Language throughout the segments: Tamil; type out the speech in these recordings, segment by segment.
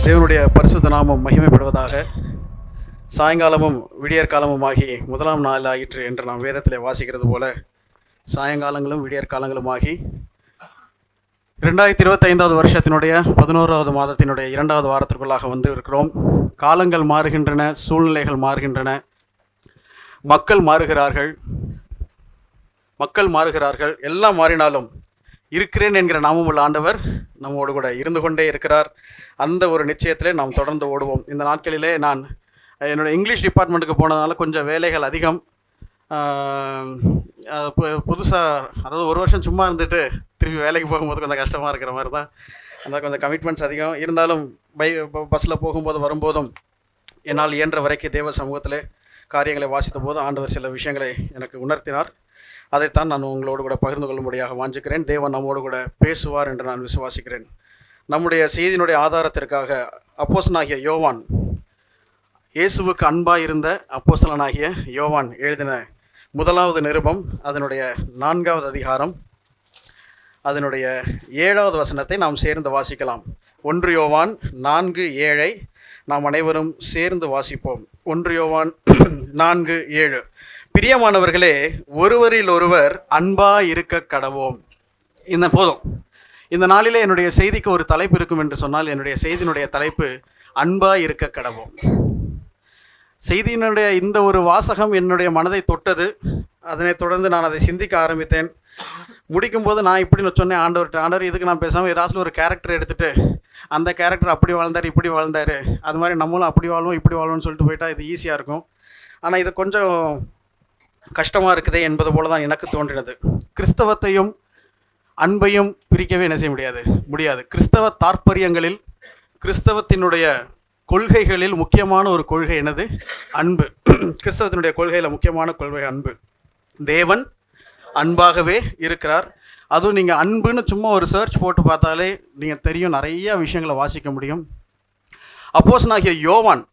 தேவனுடைய பரிசுத்த நாமம் மகிமைப்படுவதாக. சாயங்காலமும் விடியற்காலமுமாகி முதலாம் நாள் ஆயிற்று என்று நாம் வேதத்தில் வாசிக்கிறது போல சாயங்காலங்களும் விடியற்காலங்களுமாகி 2025 வருஷத்தினுடைய 11வது மாதத்தினுடைய 2வது வாரத்திற்குள்ளாக வந்து இருக்கிறோம். காலங்கள் மாறுகின்றன, சூழ்நிலைகள் மாறுகின்றன, மக்கள் மாறுகிறார்கள். எல்லாம் மாறினாலும் இருக்கிறேன் என்கிற நாமம் உள்ள ஆண்டவர் நம்மோடு கூட இருந்து கொண்டே இருக்கிறார். அந்த ஒரு நிச்சயத்திலே நாம் தொடர்ந்து ஓடுவோம். இந்த நாட்களிலே நான் என்னோடய இங்கிலீஷ் டிபார்ட்மெண்ட்டுக்கு போனதுனால கொஞ்சம் வேலைகள் அதிகம். புதுசாக, அதாவது ஒரு வருஷம் சும்மா இருந்துட்டு திருப்பி வேலைக்கு போகும்போது கொஞ்சம் கஷ்டமாக இருக்கிற மாதிரி தான். அந்த கொஞ்சம் கமிட்மெண்ட்ஸ் அதிகம் இருந்தாலும் பஸ்ஸில் போகும்போது வரும்போதும் என்னால் இயன்ற வரைக்கும் தேவ சமூகத்திலே காரியங்களை வாசித்த போது ஆண்டவர் சில விஷயங்களை எனக்கு உணர்த்தினார். அதைத்தான் நான் உங்களோடு கூட பகிர்ந்து கொள்ளும்படியாக வாஞ்சிக்கிறேன். தேவன் நம்மோடு கூட பேசுவார் என்று நான் விசுவாசிக்கிறேன். நம்முடைய செய்தியினுடைய ஆதாரத்திற்காக அப்போஸ்தலனாகிய யோவான், இயேசுவுக்கு அன்பாக இருந்த அப்போஸ்தலனாகிய யோவான் எழுதின 1வது நிருபம், அதனுடைய 4வது அதிகாரம், அதனுடைய 7வது வசனத்தை நாம் சேர்ந்து வாசிக்கலாம். 1 யோவான் 4:7 நாம் அனைவரும் சேர்ந்து வாசிப்போம். 1 யோவான் 4:7. பிரியமானவர்களே, ஒருவரில் ஒருவர் அன்பாக இருக்க கடவோம். போதும். இந்த நாளிலே என்னுடைய செய்திக்கு ஒரு தலைப்பு இருக்கும் என்று சொன்னால், என்னுடைய செய்தியினுடைய தலைப்பு அன்பாக இருக்க கடவோம். செய்தியினுடைய இந்த ஒரு வாசகம் என்னுடைய மனதை தொட்டது. அதனைத் தொடர்ந்து நான் அதை சிந்திக்க ஆரம்பித்தேன். முடிக்கும்போது நான் இப்படின்னு சொன்னேன் ஆண்டவர் இதுக்கு நான் பேசாமல் ஏதாச்சும் ஒரு கேரக்டர் எடுத்துகிட்டு அந்த கேரக்டர் அப்படி வாழ்ந்தார் இப்படி வாழ்ந்தார், அது மாதிரி நம்மளும் அப்படி வாழ்வோம் இப்படி வாழ்வோம்னு சொல்லிட்டு போயிட்டால் இது ஈஸியாக இருக்கும். ஆனால் இது கொஞ்சம் கஷ்டமாக இருக்குதே என்பது போல தான் எனக்கு தோன்றினது. கிறிஸ்தவத்தையும் அன்பையும் பிரிக்கவே என்ன செய்ய முடியாது. கிறிஸ்தவ தாற்பயங்களில், கிறிஸ்தவத்தினுடைய கொள்கைகளில் முக்கியமான ஒரு கொள்கை என்னது? அன்பு. கிறிஸ்தவத்தினுடைய கொள்கையில் முக்கியமான கொள்கை அன்பு. தேவன் அன்பாகவே இருக்கிறார். அதுவும் நீங்கள் அன்புன்னு சும்மா ஒரு சர்ச் போட்டு பார்த்தாலே நீங்கள் தெரியும், நிறைய விஷயங்களை வாசிக்க முடியும். அப்போஸ்தலனாகிய யோவான்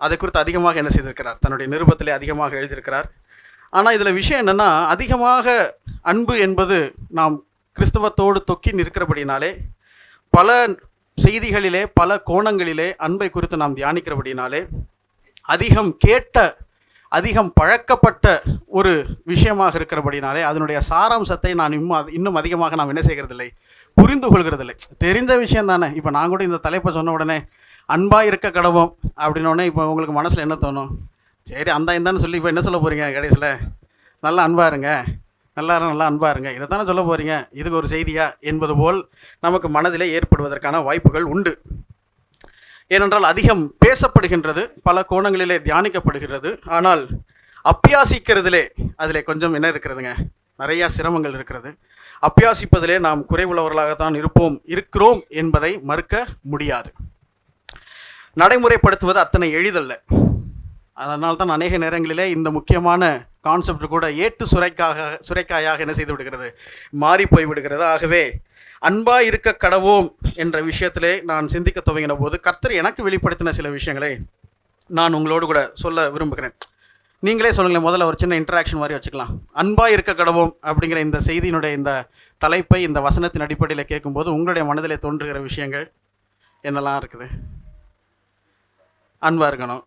அதை குறித்து அதிகமாக என்ன செய்திருக்கிறார்? தன்னுடைய நிருபத்திலே அதிகமாக எழுதியிருக்கிறார். ஆனால் இதில் விஷயம் என்னென்னா, அதிகமாக அன்பு என்பது நாம் கிறிஸ்தவத்தோடு தொக்கி நிற்கிறபடினாலே, பல செய்திகளிலே பல கோணங்களிலே அன்பை குறித்து நாம் தியானிக்கிறபடினாலே, அதிகம் பழக்கப்பட்ட ஒரு விஷயமாக இருக்கிறபடினாலே அதனுடைய சாராம்சத்தை நான் இன்னும் அதிகமாக நாம் என்ன செய்கிறதில்லை, புரிந்து கொள்கிறதில்லை. தெரிந்த விஷயம் தானே. இப்போ நான் கூட இந்த தலைப்பை சொன்ன உடனே அன்பாக இருக்க கடவோம் அப்படின்னோடனே இப்போ உங்களுக்கு மனசில் என்ன தோணும்? சரி இந்தான்னு சொல்லி இப்போ என்ன சொல்ல போகிறீங்க? கடைசியில் நல்லா அன்பாக இருங்க, நல்லா அன்பாக இருங்க, இதை தானே சொல்ல போகிறீங்க, இதுக்கு ஒரு செய்தியா என்பது போல் நமக்கு மனதிலே ஏற்படுவதற்கான வாய்ப்புகள் உண்டு. ஏனென்றால் அதிகம் பேசப்படுகின்றது, பல கோணங்களிலே தியானிக்கப்படுகிறது. ஆனால் அப்பியாசிக்கிறதிலே அதிலே கொஞ்சம் என்ன இருக்கிறதுங்க, நிறையா சிரமங்கள் இருக்கிறது. அப்பியாசிப்பதிலே நாம் குறைவுள்ளவர்களாகத்தான் இருக்கிறோம் என்பதை மறுக்க முடியாது. நடைமுறைப்படுத்துவது அத்தனை எளிதல்ல. அதனால் தான் அநேக நேரங்களிலே இந்த முக்கியமான கான்செப்ட் கூட ஏட்டு சுரைக்காயாக என்ன செய்து விடுகிறது, மாறி போய் விடுகிறது. ஆகவே அன்பாக இருக்க கடவோம் என்ற விஷயத்திலே நான் சிந்திக்க துவங்கின போது கர்த்தர் எனக்கு வெளிப்படுத்தின சில விஷயங்களை நான் உங்களோடு கூட சொல்ல விரும்புகிறேன். நீங்களே சொல்லுங்களேன். முதல்ல ஒரு சின்ன இன்டராக்ஷன் மாதிரி வச்சுக்கலாம். அன்பாக இருக்க கடவோம் அப்படிங்கிற இந்த செய்தியினுடைய இந்த தலைப்பை இந்த வசனத்தின் அடிப்படையில் கேட்கும்போது உங்களுடைய மனதிலே தோன்றுகிற விஷயங்கள் என்னெல்லாம் இருக்குது? அன்பாக இருக்கணும்,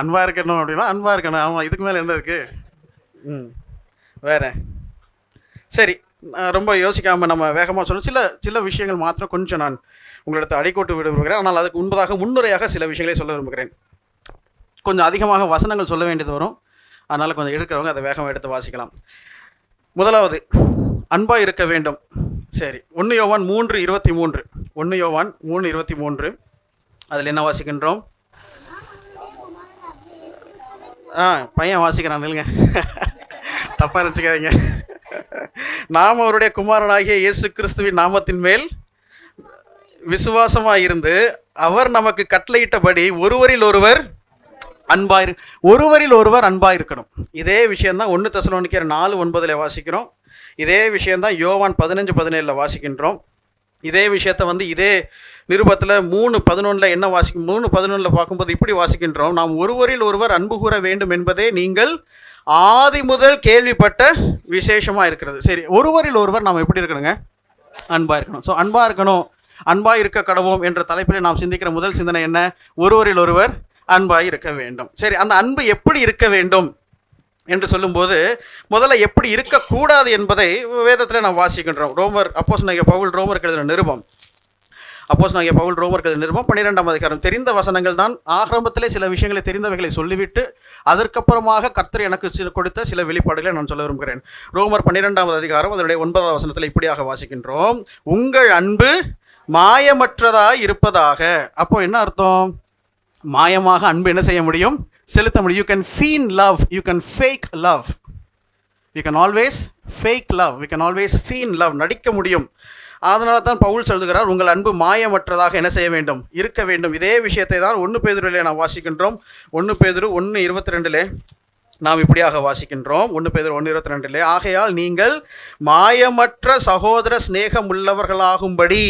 அன்பாக இருக்கணும் அப்படின்னா அன்பாக இருக்கணும். ஆமாம், இதுக்கு மேலே என்ன இருக்குது? வேறு சரி, ரொம்ப யோசிக்காமல் நம்ம வேகமாக சொல்லணும். சில விஷயங்கள் மாத்திரம் கொஞ்சம் நான் உங்களிடத்தை அடிக்கோட்டு விட விரும்புகிறேன். ஆனால் அதுக்கு முன்னுரையாக சில விஷயங்களை சொல்ல விரும்புகிறேன். கொஞ்சம் அதிகமாக வசனங்கள் சொல்ல வேண்டியது வரும். அதனால் கொஞ்சம் எடுக்கிறவங்க அதை வேகமாக எடுத்து வாசிக்கலாம். முதலாவது, அன்பாக இருக்க வேண்டும். சரி, 1 யோவான் 3:23. 1 யோவான் 3:23 அதில் என்ன வாசிக்கின்றோம்? பையன் வாசிக்கிறான் இல்லைங்க, தப்பாக நினச்சிக்காதீங்க. நாம் அவருடைய குமாரனாகிய இயேசு கிறிஸ்துவின் நாமத்தின் மேல் விசுவாசமாக இருந்து அவர் நமக்கு கட்டளையிட்டபடி ஒருவரில் ஒருவர் அன்பாக இருக்கணும். இதே விஷயந்தான் 1 தெசலோனிக்கர் 4:9 வாசிக்கிறோம். இதே விஷயந்தான் யோவான் 15:17 வாசிக்கின்றோம். இதே விஷயத்தை இதே நிருபத்தில் 3:11 என்ன 3:11 பார்க்கும்போது இப்படி வாசிக்கின்றோம். நாம் ஒருவரில் ஒருவர் அன்பு கூற வேண்டும் என்பதே நீங்கள் ஆதி முதல் கேள்விப்பட்ட விசேஷமாக இருக்கிறது. சரி, ஒருவரில் ஒருவர் நாம் எப்படி இருக்கணுங்க? அன்பாக இருக்கணும். ஸோ அன்பாக இருக்கணும் அன்பாய் இருக்க கடவோம் என்ற தலைப்பில் நாம் சிந்திக்கிற முதல் சிந்தனை என்ன? ஒருவரில் ஒருவர் அன்பாய் இருக்க வேண்டும். சரி, அந்த அன்பு எப்படி இருக்க வேண்டும் என்று சொல்லும்போது முதல்ல எப்படி இருக்கக்கூடாது என்பதை வேதத்தில் நாம் வாசிக்கின்றோம். அப்போஸ்தலனாகிய பவுல் ரோமருக்கு எழுதின நிருபம் 12ஆம் அதிகாரம். தெரிந்த வசனங்கள் தான். ஆரம்பத்திலே சில விஷயங்களை தெரிந்தவைகளை சொல்லிவிட்டு அதற்கப்புறமாக கர்த்தர் எனக்கு கொடுத்த சில வெளிப்பாடுகளை நான் சொல்ல விரும்புகிறேன். ரோமர் 12ஆம் அதிகாரம் அதனுடைய 9ஆம் வசனத்தில் இப்படியாக வாசிக்கின்றோம், உங்கள் அன்பு மாயமற்றதாய் இருப்பதாக. அப்போ என்ன அர்த்தம்? மாயமாக அன்பு என்ன செய்ய முடியும்? செலுத்த முடியும். You can feign love, you can fake love, you can always fake love, you can always feign love, நடிக்க முடியும். அதனால தான் பவுல் சொல்லுகிறார், உங்கள் அன்பு மாயமற்றதாக என்ன செய்ய வேண்டும்? இருக்க வேண்டும். இதே விஷயத்தை தான் 1 பேதுருவிலே நாம் வாசிக்கின்றோம். 1 பேதுரு 1:22 நாம் இப்படியாக வாசிக்கின்றோம். 1 பேதுரு 1:22 ஆகையால் நீங்கள் மாயமற்ற சகோதர சிநேகம் உள்ளவர்களாகும்படி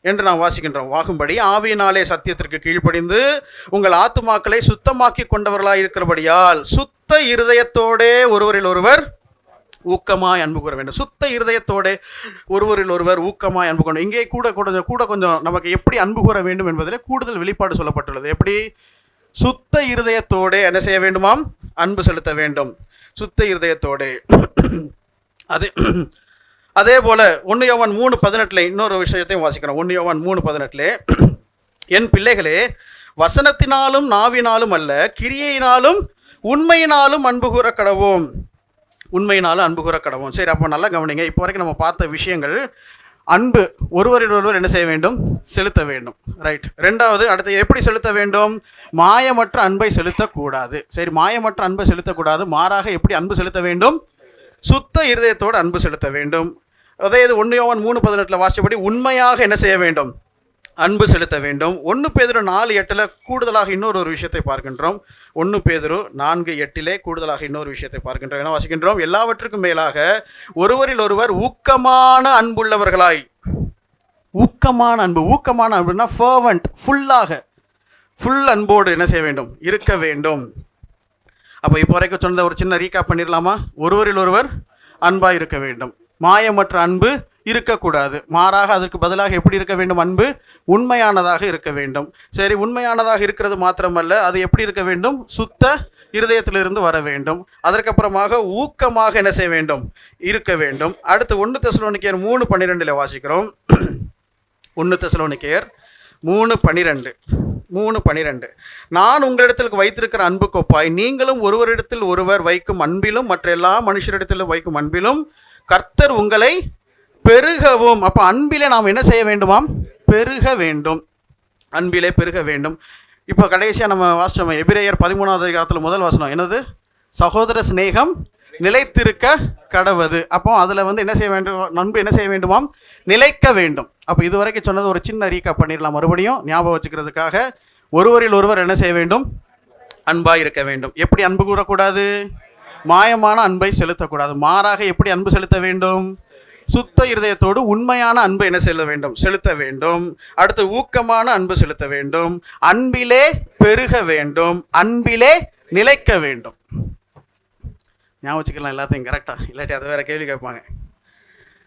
என்று நாம் வாசிக்கின்றோம். ஆகும்படி ஆவியினாலே சத்தியத்திற்கு கீழ்ப்படிந்து உங்கள் ஆத்துமாக்களை சுத்தமாக்கி கொண்டவர்களாக இருக்கிறபடியால் சுத்த இருதயத்தோடே ஒருவரில் ஒருவர் ஊக்கமாய் அன்பு கூற வேண்டும். சுத்த இருதயத்தோடு ஒருவரில் ஒருவர் ஊக்கமாய் அன்பு கொண்டு. இங்கே கூட கொஞ்சம் நமக்கு எப்படி அன்பு கூற வேண்டும் என்பதில் கூடுதல் வெளிப்பாடு சொல்லப்பட்டுள்ளது. எப்படி? சுத்த இருதயத்தோடு என்ன செய்ய வேண்டுமாம்? அன்பு செலுத்த வேண்டும். சுத்த இருதயத்தோடு. அதே போல 1 யோவான் 3:18 இன்னொரு விஷயத்தையும் வாசிக்கிறோம். 1 யோவான் 3:18 என் பிள்ளைகளே, வசனத்தினாலும் நாவினாலும் அல்ல, கிரியையினாலும் உண்மையினாலும் அன்பு கூற கடவோம். உண்மையினாலும் அன்பு கூற கடவோம். சரி, அப்போ நல்லா கவனிங்க. இப்போ வரைக்கும் நம்ம பார்த்த விஷயங்கள், அன்பு ஒருவரில் ஒருவர் என்ன செய்ய வேண்டும்? செலுத்த வேண்டும். ரைட். ரெண்டாவது, அடுத்து எப்படி செலுத்த வேண்டும்? மாயமற்ற அன்பை செலுத்தக்கூடாது. சரி, மாயமற்ற அன்பை செலுத்தக்கூடாது. மாறாக எப்படி அன்பு செலுத்த வேண்டும்? சுத்த இருதயத்தோடு அன்பு செலுத்த வேண்டும். அதே இது 1 யோவான் 3:18 வாசித்தபடி உண்மையாக என்ன செய்ய வேண்டும்? அன்பு செலுத்த வேண்டும். 1 பேதுரு 4:8 கூடுதலாக இன்னொரு விஷயத்தை பார்க்கின்றோம். 1 பேதுரு 4:8 கூடுதலாக இன்னொரு விஷயத்தை பார்க்கின்றோம். என்ன வாசிக்கின்றோம்? எல்லாவற்றுக்கும் மேலாக ஒருவரில் ஒருவர் ஊக்கமான அன்புள்ளவர்களாய். ஊக்கமான அன்பு. ஊக்கமான அன்புனா ஃபர்வெண்ட், ஃபுல் அன்போடு என்ன செய்ய வேண்டும்? இருக்க வேண்டும். அப்போ இப்போ வரைக்கும் சொன்னதை ஒரு சின்ன ரீகாப் பண்ணிடலாமா? ஒருவரில் ஒருவர் அன்பாக இருக்க வேண்டும். மாயமற்ற அன்பு இருக்கக்கூடாது. மாறாக அதற்கு பதிலாக எப்படி இருக்க வேண்டும்? அன்பு உண்மையானதாக இருக்க வேண்டும். சரி, உண்மையானதாக இருக்கிறது மாத்திரமல்ல, அது எப்படி இருக்க வேண்டும்? சுத்த இருதயத்திலிருந்து வர வேண்டும். அதற்கப்புறமாக ஊக்கமாக என்ன செய்ய வேண்டும்? இருக்க வேண்டும். அடுத்து 1 தெசலோனிக்கேயர் 3:12 வாசிக்கிறோம். 1 தெசலோனிக்கேயர் 3:12 நான் உங்களிடத்தில் வைத்திருக்கிற அன்பு கொப்பாய் நீங்களும் ஒருவரிடத்தில் ஒருவர் வைக்கும் அன்பிலும் மற்ற எல்லா மனுஷரிடத்திலும் வைக்கும் அன்பிலும் கர்த்தர் உங்களை பெருகவும். அப்போ அன்பிலே நாம் என்ன செய்ய வேண்டுமாம்? பெருக வேண்டும். அன்பிலே பெருக வேண்டும். இப்போ கடைசியாக நம்ம வாசிச்சோம் எபிரேயர் 13ஆம் அதிகாரத்தில் முதல் வசனம் என்னது? சகோதர சிநேகம் நிலைத்திருக்க கடவது. அப்போ அதில் என்ன செய்ய வேண்டும்? அன்பு என்ன செய்ய வேண்டுமாம்? நிலைக்க வேண்டும். அப்போ இதுவரைக்கும் சொன்னது ஒரு சின்ன ரீகாப் பண்ணிடலாம். மறுபடியும் ஞாபகம் வச்சுக்கிறதுக்காக, ஒருவரில் ஒருவர் என்ன செய்ய வேண்டும்? அன்பாக இருக்க வேண்டும். எப்படி அன்பு கூறக்கூடாது? மாயமான அன்பை செலுத்தக்கூடாது. மாறாக எப்படி அன்பு செலுத்த வேண்டும்? சுத்த இருதயத்தோடு உண்மையான அன்பு என்ன செலுத்த வேண்டும். அடுத்து ஊக்கமான அன்பு செலுத்த வேண்டும். அன்பிலே பெருக வேண்டும். அன்பிலே நிலைக்க வேண்டும். ஞாபகம் வச்சுக்கலாம் எல்லாத்தையும் கரெக்டாக, இல்லாட்டி அதை வேற கேள்வி கேட்பாங்க.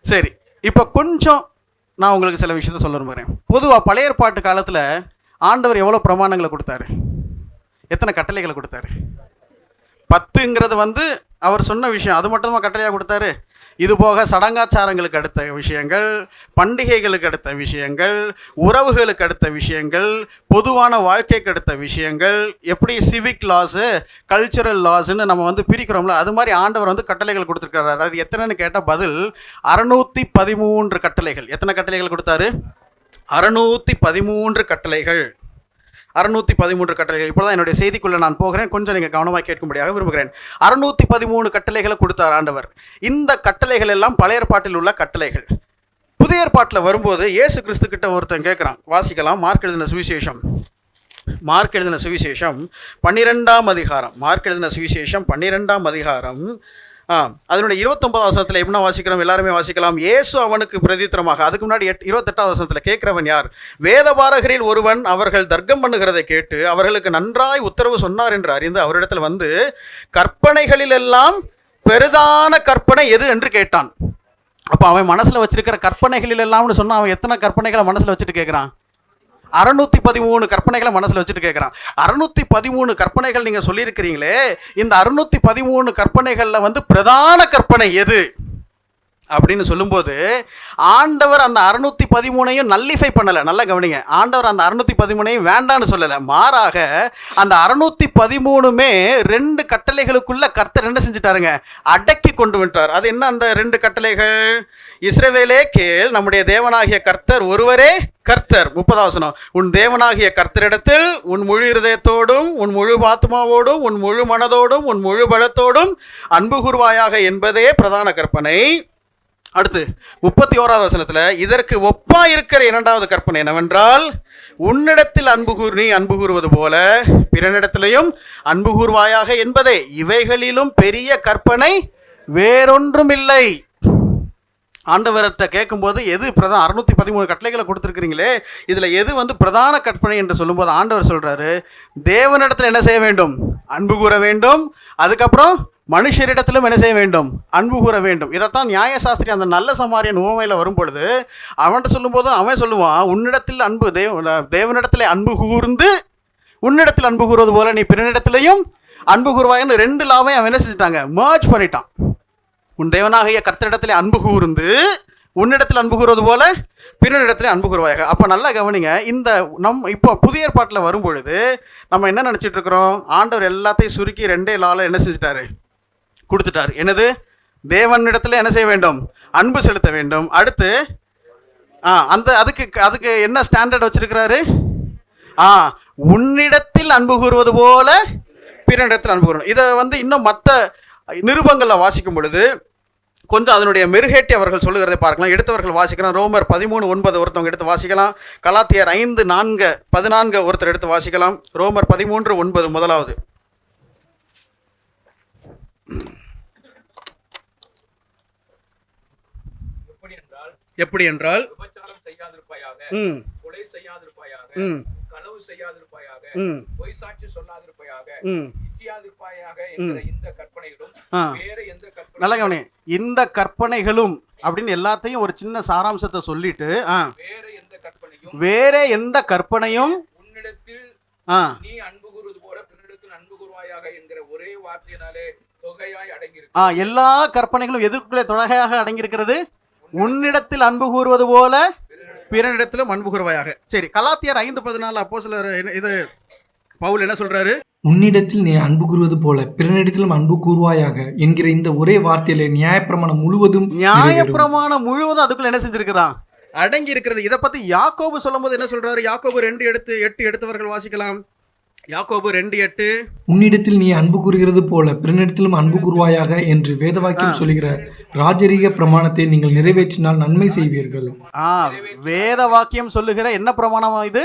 சரி, இப்போ கொஞ்சம் நான் உங்களுக்கு சில விஷயத்த சொல்ல விரும்புகிறேன். பொதுவாக பழைய ஏற்பாட்டு காலத்தில் ஆண்டவர் எவ்வளோ பிரமாணங்களை கொடுத்தாரு? எத்தனை கட்டளைகளை கொடுத்தாரு? 10ங்கிறது அவர் சொன்ன விஷயம். அது மட்டுமா கட்டளையாக கொடுத்தாரு? இது போக சடங்காச்சாரங்களுக்கு அடுத்த விஷயங்கள், பண்டிகைகளுக்கு அடுத்த விஷயங்கள், உறவுகளுக்கு அடுத்த விஷயங்கள், பொதுவான வாழ்க்கைக்கு அடுத்த விஷயங்கள், எப்படி சிவிக் லாஸு, கல்ச்சுரல் லாஸ்ன்னு நம்ம பிரிக்கிறோம்ல, அது மாதிரி ஆண்டவர் கட்டளைகள் கொடுத்துருக்காரு. அது எத்தனைன்னு கேட்டால் பதில் 613 கட்டளைகள். எத்தனை கட்டளைகள் கொடுத்தாரு? 613 கட்டளைகள். 613 கட்டளைகள். இப்போ தான் என்னுடைய செய்திக்குள்ளே நான் போகிறேன். கொஞ்சம் நீங்கள் கவனமாக கேட்கும்படியாக விரும்புகிறேன். 613 கட்டளைகளை கொடுத்தார் ஆண்டவர். இந்த கட்டளைகள் எல்லாம் பழைய ஏற்பாட்டில் உள்ள கட்டளைகள். புதிய ஏற்பாட்டில் வரும்போது இயேசு கிறிஸ்து கிட்ட ஒருத்தன் கேட்குறான். வாசிக்கலாம். மார்க் எழுதின சுவிசேஷம் 12ஆம் அதிகாரம். மார்க் எழுதின சுவிசேஷம் 12ஆம் அதிகாரம் அதனுடைய 29வது வசனத்தில் என்ன வாசிக்கிறோம்? எல்லாருமே வாசிக்கலாம். இயேசு அவனுக்கு பிரதித்திரமாக, அதுக்கு முன்னாடி 28வது வசனத்தில் கேட்கிறவன் யார்? வேதபாரகரில் ஒருவன் அவர்கள் தர்க்கம் பண்ணுகிறதை கேட்டு அவர்களுக்கு நன்றாய் உத்தரவு சொன்னார் என்று அறிந்து அவரிடத்தில் கற்பனைகளிலெல்லாம் பெரிதான கற்பனை எது என்று கேட்டான். அப்போ அவன் மனசில் வச்சிருக்கிற கற்பனைகளில் எல்லாம்னு சொன்னால் அவன் எத்தனை கற்பனைகளை மனசில் வச்சுட்டு கேட்குறான்? 613 கற்பனைகளை மனசில் வச்சுட்டு கேட்குறான். 613 கற்பனைகள் நீங்கள் சொல்லியிருக்கிறீங்களே, இந்த 613 கற்பனைகளில் வந்து பிரதான கற்பனை எது அப்படின்னு சொல்லும்போது ஆண்டவர் அந்த 613ஐயும் நல்லிஃபை பண்ணலை. நல்லா கவனிங்க, ஆண்டவர் அந்த 613ஐயும் வேண்டான்னு சொல்லலை. மாறாக அந்த 613மே 2 கட்டளைகளுக்குள்ள கர்த்தர் என்ன செஞ்சுட்டாருங்க? அடக்கி கொண்டு வந்துட்டார். அது என்ன அந்த 2 கட்டளைகள்? இஸ்ரவேலே கேள், நம்முடைய தேவனாகிய கர்த்தர் ஒருவரே கர்த்தர். 30வது வசனம், உன் தேவனாகிய கர்த்தரிடத்தில் உன் முழு இருதயத்தோடும் உன் முழு ஆத்மாவோடும் உன் முழு மனதோடும் உன் முழு பலத்தோடும் அன்பு கூர்வாயாக என்பதே பிரதான கற்பனை. அடுத்து 31வது வசனத்தில், இதற்கு ஒப்பா இருக்கிற 2வது கற்பனை என்னவென்றால், உன்னிடத்தில் நீ அன்பு கூறுவது போல பிறனிடத்திலையும் அன்பு கூர்வாயாக என்பதே. இவைகளிலும் பெரிய கற்பனை வேறொன்றும் இல்லை. ஆண்டவர்கிட்ட கேட்கும்போது எது பிரதான 613 கட்டளைகளை கொடுத்துருக்கிறீங்களே, இதில் எது வந்து பிரதான கற்பனை என்று சொல்லும்போது ஆண்டவர் சொல்கிறாரு, தேவனிடத்தில் என்ன செய்ய வேண்டும்? அன்பு கூற வேண்டும். அதுக்கப்புறம் மனுஷரிடத்திலும் என்ன செய்ய வேண்டும்? அன்பு கூற வேண்டும். இதைத்தான் நியாயசாஸ்திரி அந்த நல்ல சமாரியன் உவமையில் வரும் பொழுது அவன்கிட்ட சொல்லும்போது அவன் சொல்லுவான், உன்னிடத்தில் அன்பு தேவனிடத்தில் அன்பு கூர்ந்து உன்னிடத்தில் அன்பு கூறுவது போல நீ பிறனிடத்திலையும் அன்பு கூறுவாயின்னு 2 லாவையும் அவன் என்ன செஞ்சுட்டாங்க? மர்ஜ் பண்ணிட்டான். உன் தேவனாகிய கர்த்தரிடத்திலே அன்பு கூர்ந்து உன்னிடத்தில் அன்பு கூறுவது போல பிறனிடத்தில் அன்பு கூறுவாயாக. அப்போ நல்லா கவனிங்க, இந்த இப்போ புதிய ஏற்பாட்டில் வரும் பொழுது நம்ம என்ன நினச்சிட்டு இருக்கிறோம்? ஆண்டவர் எல்லாத்தையும் சுருக்கி 2 லாவில் என்ன செஞ்சிட்டாரு? கொடுத்துட்டார். என்னது? தேவனிடத்தில் என்ன செய்ய வேண்டும்? அன்பு செலுத்த வேண்டும். அடுத்து அதுக்கு என்ன ஸ்டாண்டர்ட் வச்சிருக்கிறாரு? உன்னிடத்தில் அன்பு கூறுவது போல பிறனிடத்தில் அன்பு கூறணும். இதை வந்து இன்னும் மற்ற நிருபங்களில் வாசிக்கும் பொழுது கொஞ்சம் அதனுடைய மெருகேட்டி அவர்கள் சொல்லுகிறதை பார்க்கலாம். எடுத்தவர்கள் வாசிக்கலாம். ரோமர் 13:9 ஒருத்தவங்க எடுத்து வாசிக்கலாம். கலாத்தியர் 5:14 ஒருத்தர் எடுத்து வாசிக்கலாம். ரோமர் 13:9 முதலாவது. எப்படி என்றால் கொலை செய்யாதிருப்பாயாக, களவு செய்யாதிருப்பாயாக, பொய் சாட்சி சொல்லாதிருப்பாயாக, இச்சியாதிருப்பாயாக என்கிற இந்த கற்பனைகளும் வேற எந்த கற்பனை. நல்ல கவனி, இந்த கற்பனைகளும் அப்படின்னு எல்லாத்தையும் ஒரு சின்ன சாராம்சத்தை சொல்லிட்டு வேற எந்த கற்பனையும் உன்னிடத்தில் நீ அன்பு கூறுவது போல பிறனிடத்தில் அன்பு கூர்வாயாக என்கிற ஒரே வார்த்தையினாலே தொகையாய் அடங்கியிருக்கு. எல்லா கற்பனைகளும் எதற்குள்ளே தொகையாக அடங்கியிருக்கிறது? உன்னிடத்தில் அன்பு கூறுவது போல பிறனிடத்திலும் அன்பு கூர்வாயாக. சரி, கலாத்தியர் 5:14 அப்போஸ்தலர் இது பவுல் என்ன சொல்றாரு? உன்னிடத்தில் நீ அன்பு கூறுவது போல பிறனிடத்திலும் அன்பு கூர்வாயாக என்கிற இந்த ஒரே வார்த்தையில நியாயப்பிரமாணம் முழுவதும் அதுக்குள்ள என்ன செஞ்சிருக்கிறான்? அடங்கி இருக்கிறது. இதை பத்தி யாக்கோபு சொல்லும் போது என்ன சொல்றாரு? யாக்கோபு 2:8 எடுத்தவர்கள் வாசிக்கலாம். யாக்கோபு 2:8, உன்னிடத்தில் நீ அன்பு கூறுகிறது போல பிறனிடத்திலும் அன்பு கூர்வாயாக என்று வேதவாக்கியம் சொல்லுகிற ராஜரீக பிரமாணத்தை நீங்கள் நிறைவேற்றினால் நன்மை செய்வீர்கள். வேத வாக்கியம் சொல்லுகிற என்ன பிரமாணம் இது?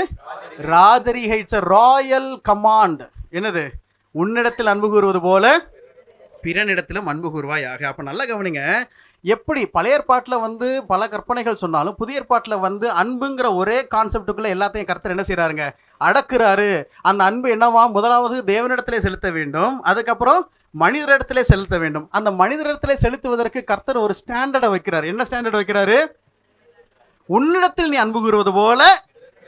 ராஜரீக. It's a Royal command. என்னது? உன்னிடத்தில் அன்பு கூறுவது போல பிறனிடத்திலும் அன்பு கூர்வாயாக. அப்ப நல்லா கவனிங்க, எப்படி பழைய ஏற்பாட்டில் வந்து பல கற்பனைகள் சொன்னாலும் புதிய ஏற்பாட்டில் வந்து அன்புங்கிற ஒரே கான்செப்டுக்குள்ள எல்லாத்தையும் கர்த்தர் என்ன செய்யறாருங்க? அடக்குறாரு. அந்த அன்பு என்னவா? முதலாவது தேவனிடத்திலே செலுத்த வேண்டும், அதுக்கப்புறம் மனிதரிடத்திலே செலுத்த வேண்டும். அந்த மனிதரிடத்திலே செலுத்துவதற்கு கர்த்தர் ஒரு ஸ்டாண்டர்டை வைக்கிறார். என்ன ஸ்டாண்டர்ட் வைக்கிறாரு? உன்னிடத்தில் நீ அன்பு கூறுவது போல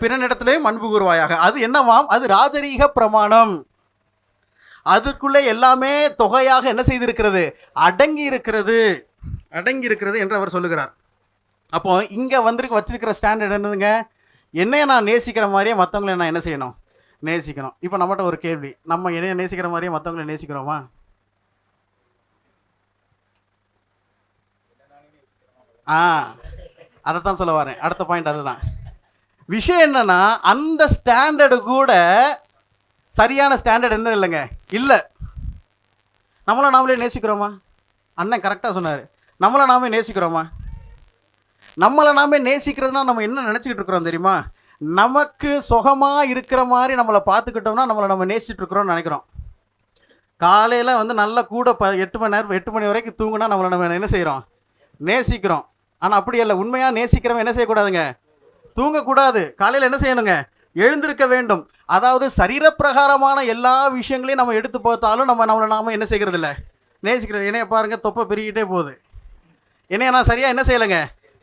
பிறனிடத்திலேயும் அன்பு கூர்வாயாக. அது என்னவாம்? அது ராஜரீக பிரமாணம். அதற்குள்ளே எல்லாமே தொகையாக என்ன செய்திருக்கிறது? அடங்கி இருக்கிறது என்று அவர் சொல்லுகிறார். அப்போ இங்க வச்சிருக்கிற ஸ்டாண்டர்ட் என்னதுங்க? என்னைய நான் நேசிக்கிற மாதிரியே மற்றவங்களை நான் என்ன செய்யணும்? நேசிக்கணும். இப்போ நம்மகிட்ட ஒரு கேள்வி, நம்ம என்னைய நேசிக்கிற மாதிரியே மற்றவங்களை நேசிக்கிறோமா? அதைத்தான் சொல்ல வரேன். அடுத்த பாயிண்ட் அதுதான். விஷயம் என்னன்னா, அந்த ஸ்டாண்டர்டு கூட சரியான ஸ்டாண்டர்ட் என்ன இல்லைங்க? இல்லை. நம்மளை நாமளே நேசிக்கிறோமா? அண்ணன் கரெக்டாக சொன்னார். நம்மளை நாமே நேசிக்கிறோமா? நம்மளை நாமே நேசிக்கிறதுனா நம்ம என்ன நினச்சிக்கிட்டு இருக்கிறோம் தெரியுமா? நமக்கு சுகமாக இருக்கிற மாதிரி நம்மளை பார்த்துக்கிட்டோம்னா நம்மளை நம்ம நேசிச்சுட்டு இருக்கிறோம்னு நினைக்கிறோம். காலையில் வந்து நல்ல கூட 8 மணி வரைக்கும் தூங்குனா நம்மளை நம்ம என்ன செய்கிறோம்? நேசிக்கிறோம். ஆனால் அப்படி இல்லை. உண்மையாக நேசிக்கிறவன் என்ன செய்யக்கூடாதுங்க? தூங்கக்கூடாது. காலையில் என்ன செய்யணுங்க? எழுந்திருக்க வேண்டும். அதாவது சரீரப்பிரகாரமான எல்லா விஷயங்களையும் நம்ம எடுத்து பார்த்தாலும் நம்மளை நாம என்ன செய்கிறது இல்லை? நேசிக்கிறது. என்னைய பாருங்க, தொப்பை பெருகிட்டே போகுது. என்னைய நான் சரியாக என்ன செய்யலைங்க,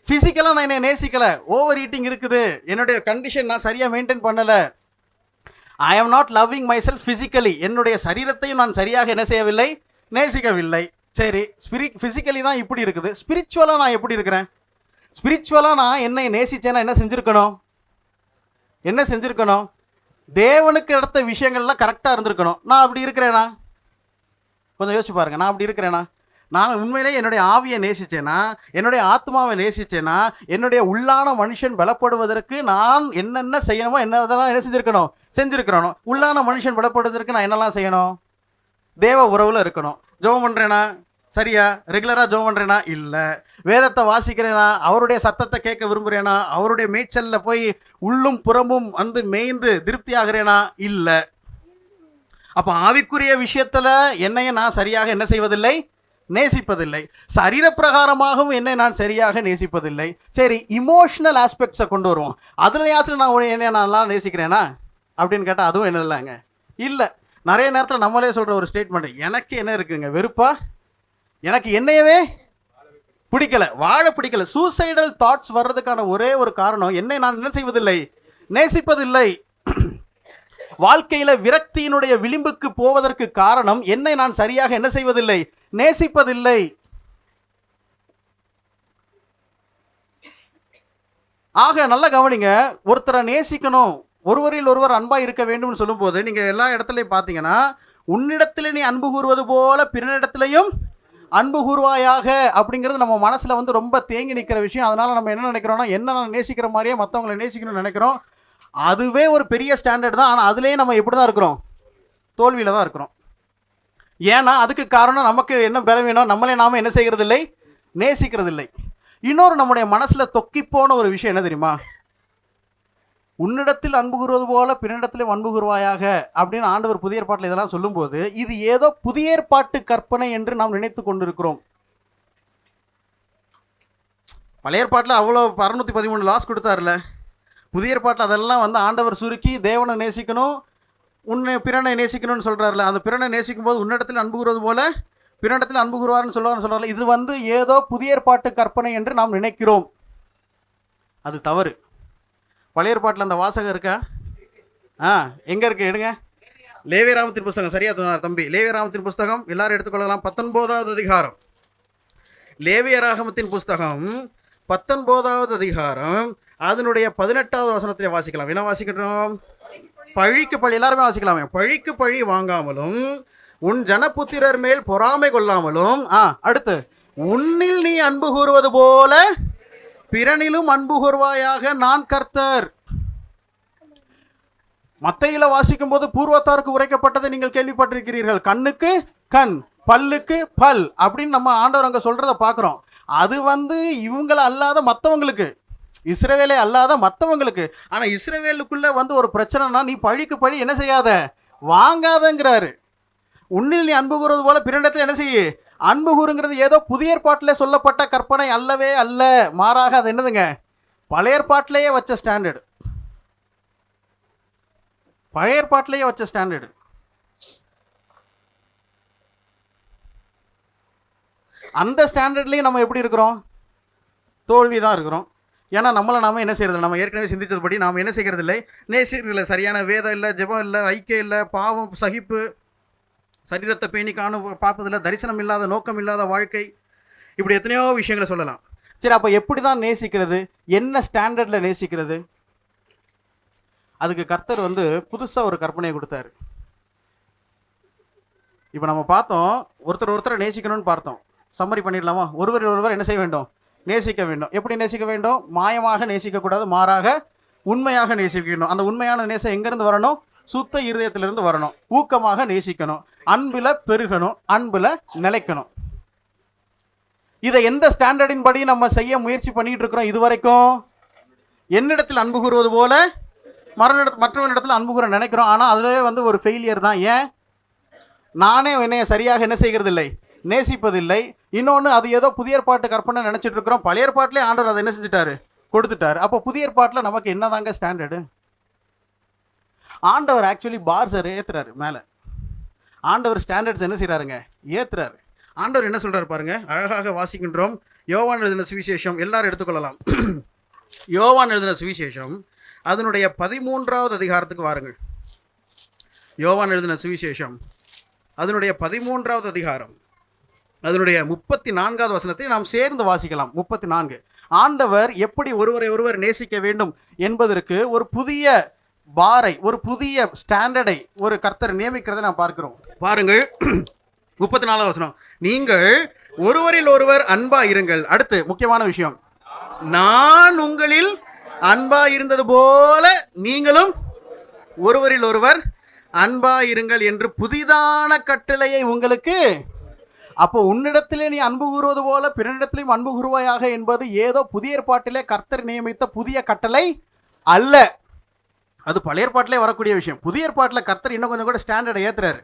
ஃபிசிக்கலாக நான் என்னை நேசிக்கலை, ஓவர் ஈட்டிங் இருக்குது, என்னுடைய கண்டிஷன் நான் சரியாக மெயின்டைன் பண்ணலை, I am not loving myself physically, என்னுடைய சரீரத்தையும் நான் சரியாக என்ன செய்யவில்லை, நேசிக்கவில்லை. சரி, ஃபிசிக்கலி தான் இப்படி இருக்குது, ஸ்பிரிச்சுவலாக நான் எப்படி இருக்கிறேன்? ஸ்பிரிச்சுவலாக நான் என்னை நேசித்தேன்னா என்ன செஞ்சுருக்கணும்? தேவனுக்கு எடுத்த விஷயங்கள்லாம் கரெக்டாக இருந்திருக்கணும். நான் அப்படி இருக்கிறேனா? கொஞ்சம் யோசிச்சு பாருங்கள். நான் அப்படி இருக்கிறேனா? நான் உண்மையிலே என்னுடைய ஆவியை நேசித்தேனா, என்னுடைய ஆத்மாவை நேசித்தேனா, என்னுடைய உள்ளான மனுஷன் பலப்படுவதற்கு நான் என்னென்ன செய்யணுமோ என்னதெல்லாம் என்ன செஞ்சுருக்கிறோம். உள்ளான மனுஷன் பலப்படுவதற்கு நான் என்னெல்லாம் செய்யணும்? தேவ உறவில் இருக்கணும். ஜெபம் பண்ணுறேனா? சரியா ரெகுலராக ஜெபம் பண்ணுறேனா? இல்லை. வேதத்தை வாசிக்கிறேனா? அவருடைய சத்தத்தை கேட்க விரும்புகிறேனா? அவருடைய மேய்ச்சலில் போய் உள்ளும் புறமும் வந்து மேய்ந்து திருப்தி ஆகிறேனா? இல்லை. அப்போ ஆவிக்குரிய விஷயத்தில் என்னையை நான் சரியாக என்ன செய்வதில்லை, நேசிப்பதில்லை. சரீரப்பிரகாரமாகவும் என்னை நான் சரியாக நேசிப்பதில்லை. சரி, இமோஷனல் ஆஸ்பெக்ட்ஸை கொண்டு வருவோம். அதுலையாச்சும் நான் என்னை நான் நேசிக்கிறேனா அப்படின்னு கேட்டால் அதுவும் என்னதில்லைங்க, இல்லை. நிறைய நேரத்தில் நம்மளே சொல்கிற ஒரு ஸ்டேட்மெண்ட், எனக்கு என்ன இருக்குங்க, வெறுப்பா, எனக்கு என்னையவே பிடிக்கலை, வாழ பிடிக்கலை. சூசைடல் தாட்ஸ் வர்றதுக்கான ஒரே ஒரு காரணம், என்னை நான் என்ன செய்வதில்லை, நேசிப்பதில்லை. வாழ்க்கையில் விரக்தியினுடைய விளிம்புக்கு போவதற்கு காரணம், என்னை நான் சரியாக என்ன செய்வதில்லை, நேசிப்பதில்லை. ஆக நல்ல கவனிங்க, ஒருத்தரை நேசிக்கணும், ஒருவரில் ஒருவர் அன்பாக இருக்க வேண்டும்னு சொல்லும்போது நீங்கள் எல்லா இடத்துலையும் பார்த்தீங்கன்னா, உன்னிடத்தில் நீ அன்பு கூறுவது போல பிறனிடத்திலையும் அன்பு கூறுவாயாக அப்படிங்கிறது நம்ம மனசில் வந்து ரொம்ப தேங்கி நிற்கிற விஷயம். அதனால் நம்ம என்ன நினைக்கிறோம்னா, என்ன நான் நேசிக்கிற மாதிரியே மற்றவங்களை நேசிக்கணும்னு நினைக்கிறோம். அதுவே ஒரு பெரிய ஸ்டாண்டர்ட் தான். ஆனால் அதுலேயே நம்ம எப்படி தான் இருக்கிறோம், தோல்வியில் தான் இருக்கிறோம். ஏன்னா அதுக்கு காரணம் நமக்கு என்ன பலவீனம், நம்மளே நாம் என்ன செய்கிறதில்லை, நேசிக்கிறதில்லை. இன்னொரு நம்முடைய மனசில் தொக்கிப்போன ஒரு விஷயம் என்ன தெரியுமா, உன்னிடத்தில் அன்பு கூறுவது போல பிறனிடத்திலும் அன்பு கூறுவாயாக அப்படின்னு ஆண்டவர் புதிய ஏற்பாட்டில் இதெல்லாம் சொல்லும்போது, இது ஏதோ புதிய ஏற்பாட்டு கற்பனை என்று நாம் நினைத்து கொண்டிருக்கிறோம். பழைய ஏற்பாட்டில் அவ்வளோ 613 லாஸ் கொடுத்தார்ல, புதிய ஏற்பாட்டில் அதெல்லாம் வந்து ஆண்டவர் சுருக்கி தேவனை நேசிக்கணும், உன்னை பிறனை நேசிக்கணும்னு சொல்கிறார்ல, அந்த பிறனை நேசிக்கும் போது உன்னிடத்தில் அன்பு கூறுவது போல பிறனிடத்தில் அன்பு கூறுவார்னு சொல்கிறார்ல, இது வந்து ஏதோ புதிய ஏற்பாட்டு கற்பனை என்று நாம் நினைக்கிறோம். அது தவறு. பழைய ஏற்பாட்டில் அந்த வாசகம் இருக்கா? எங்கே இருக்குது எடுங்க. லேவியராகமத்தின் புஸ்தகம், சரியா தம்பி, லேவியராகமத்தின் புஸ்தகம் எல்லாரும் எடுத்துக்கொள்ளலாம். 19வது அதிகாரம், லேவியராகமத்தின் புஸ்தகம் 19வது அதிகாரம், அதனுடைய 18வது வசனத்திலே வாசிக்கலாம். என்ன வாசிக்கிறோம்? பழிக்கு பழி, எல்லாருமே வாசிக்கலாமே. பழிக்கு பழி வாங்காமலும் உன் ஜனபுத்திரர் மேல் பொறாமை கொள்ளாமலும், அடுத்து உன்னில் நீ அன்பு கூறுவது போல பிறனிலும் அன்பு கூர்வாயாக, நான் கர்த்தர். மத்தையில வாசிக்கும் போது பூர்வத்தாருக்கு உரைக்கப்பட்டதை நீங்கள் கேள்விப்பட்டிருக்கிறீர்கள், கண்ணுக்கு கண் பல்லுக்கு பல் அப்படின்னு நம்ம ஆண்டவர் அங்கே சொல்றத பார்க்குறோம். அது வந்து இவங்கள அல்லாத மற்றவங்களுக்கு, இஸ்ரவேலே அல்லாத மற்றவங்களுக்கு. ஆனால் இஸ்ரவேலுக்குள்ள வந்து ஒரு பிரச்சனைனா, நீ பழிக்கு பழி என்ன செய்யாத, வாங்காதங்கிறாரு. உன்னில் நீ அன்பு கூறுவது போல பிறனிடத்தில் என்ன செய்ய, அன்பு கூறுங்கிறது ஏதோ புதிய ஏற்பாட்டில் சொல்லப்பட்ட கற்பனை அல்லவே அல்ல. மாறாக அது என்னதுங்க, பழைய ஏற்பாட்டிலேயே வச்ச ஸ்டாண்டர்டு. பழைய ஏற்பாட்டிலேயே வச்ச ஸ்டாண்டர்டு. அந்த ஸ்டாண்டர்ட்லேயும் நம்ம எப்படி இருக்கிறோம், தோல்வி தான் இருக்கிறோம். ஏன்னா நம்மளை நாம என்ன செய்யறது, நம்ம ஏற்கனவே சிந்தித்தபடி நாம் என்ன செய்கிறது இல்லை, நேசிக்கிறது. சரியான வேதம் இல்லை, ஜெபம் இல்லை, ஐக்கியம் இல்லை, பாவம், சகிப்பு, சரீரத்தை பேணி காணும் பார்ப்பதில்லை, தரிசனம் இல்லாத, நோக்கம் இல்லாத வாழ்க்கை, இப்படி எத்தனையோ விஷயங்களை சொல்லலாம். சரி, அப்போ எப்படி தான் நேசிக்கிறது, என்ன ஸ்டாண்டர்டில் நேசிக்கிறது? அதுக்கு கர்த்தர் வந்து புதுசாக ஒரு கற்பனையை கொடுத்தாரு. இப்போ நம்ம பார்த்தோம், ஒருத்தரை நேசிக்கணும்னு பார்த்தோம். சம்மரி பண்ணிடலாமா? ஒருவர் என்ன செய்ய வேண்டும், நேசிக்க வேண்டும். எப்படி நேசிக்க வேண்டும்? மாயமாக நேசிக்கக்கூடாது, மாறாக உண்மையாக நேசிக்கணும். அந்த உண்மையான நேசம் எங்கேருந்து வரணும்? சுத்த இருதயத்திலிருந்து வரணும். ஊக்கமாக நேசிக்கணும், அன்பில் பெருகணும், அன்பில் நிலைக்கணும். இதை எந்த ஸ்டாண்டர்டின் படி நம்ம செய்ய முயற்சி பண்ணிட்டு இருக்கிறோம் இதுவரைக்கும்? என்னிடத்தில் அன்பு கூறுவது போல மற்றவனிடத்தில் அன்பு கூற நினைக்கிறோம். ஆனால் அதுவே வந்து ஒரு ஃபெயிலியர் தான். ஏன்? நானே என்னைய சரியாக என்ன செய்கிறது இல்லை, நேசிப்பதில்லை. இன்னொன்று, அது ஏதோ புதிய ஏற்பாட்டு கற்பனை நினச்சிட்டு இருக்கிறோம். பழைய ஏற்பாட்டிலே ஆண்டவர் அதை என்ன செஞ்சுட்டாரு, கொடுத்துட்டாரு. அப்போ புதிய ஏற்பாட்டில் நமக்கு என்னதாங்க ஸ்டாண்டர்டு? ஆண்டவர் ஆக்சுவலி பார்ஸை ஏற்றுறாரு மேலே. ஆண்டவர் ஸ்டாண்டர்ட்ஸ் என்ன செய்கிறாருங்க, ஏற்றுறாரு. ஆண்டவர் என்ன சொல்றாரு பாருங்க, அழகாக வாசிக்கின்றோம். யோவான் எழுதின சுவிசேஷம், எல்லாரும் எடுத்துக்கொள்ளலாம். யோவான் எழுதின சுவிசேஷம் அதனுடைய 13வது அதிகாரத்துக்கு வாருங்கள். யோவான் எழுதின சுவிசேஷம் அதனுடைய 13வது அதிகாரம் அதனுடைய 34வது வசனத்தை நாம் சேர்ந்து வாசிக்கலாம். 34. ஆண்டவர் எப்படி ஒருவரை ஒருவர் நேசிக்க வேண்டும் என்பதற்கு ஒரு புதிய பாரை, ஒரு புதிய ஸ்டாண்டர்டை ஒரு கர்த்தர் நியமிக்கிறதை நாம் பார்க்கிறோம். பாருங்கள், 34வது வசனம், நீங்கள் ஒருவரில் ஒருவர் அன்பா இருங்கள். அடுத்து முக்கியமான விஷயம், நான் உங்களில் அன்பா இருந்தது போல நீங்களும் ஒருவரில் ஒருவர் அன்பா இருங்கள் என்று புதிதான கட்டளையை உங்களுக்கு. அப்போ உன்னிடத்திலே நீ அன்பு கூறுவது போல பிறனிடத்திலையும் அன்பு கூறுவாயாக என்பது ஏதோ புதிய ஏற்பாட்டிலே கர்த்தர் நியமித்த புதிய கட்டளை அல்ல. அது பழைய ஏற்பாட்டிலே வரக்கூடிய விஷயம். புதிய ஏற்பாட்டில் கர்த்தர் இன்னும் கொஞ்சம் கூட ஸ்டாண்டர்டை ஏற்றுறாரு.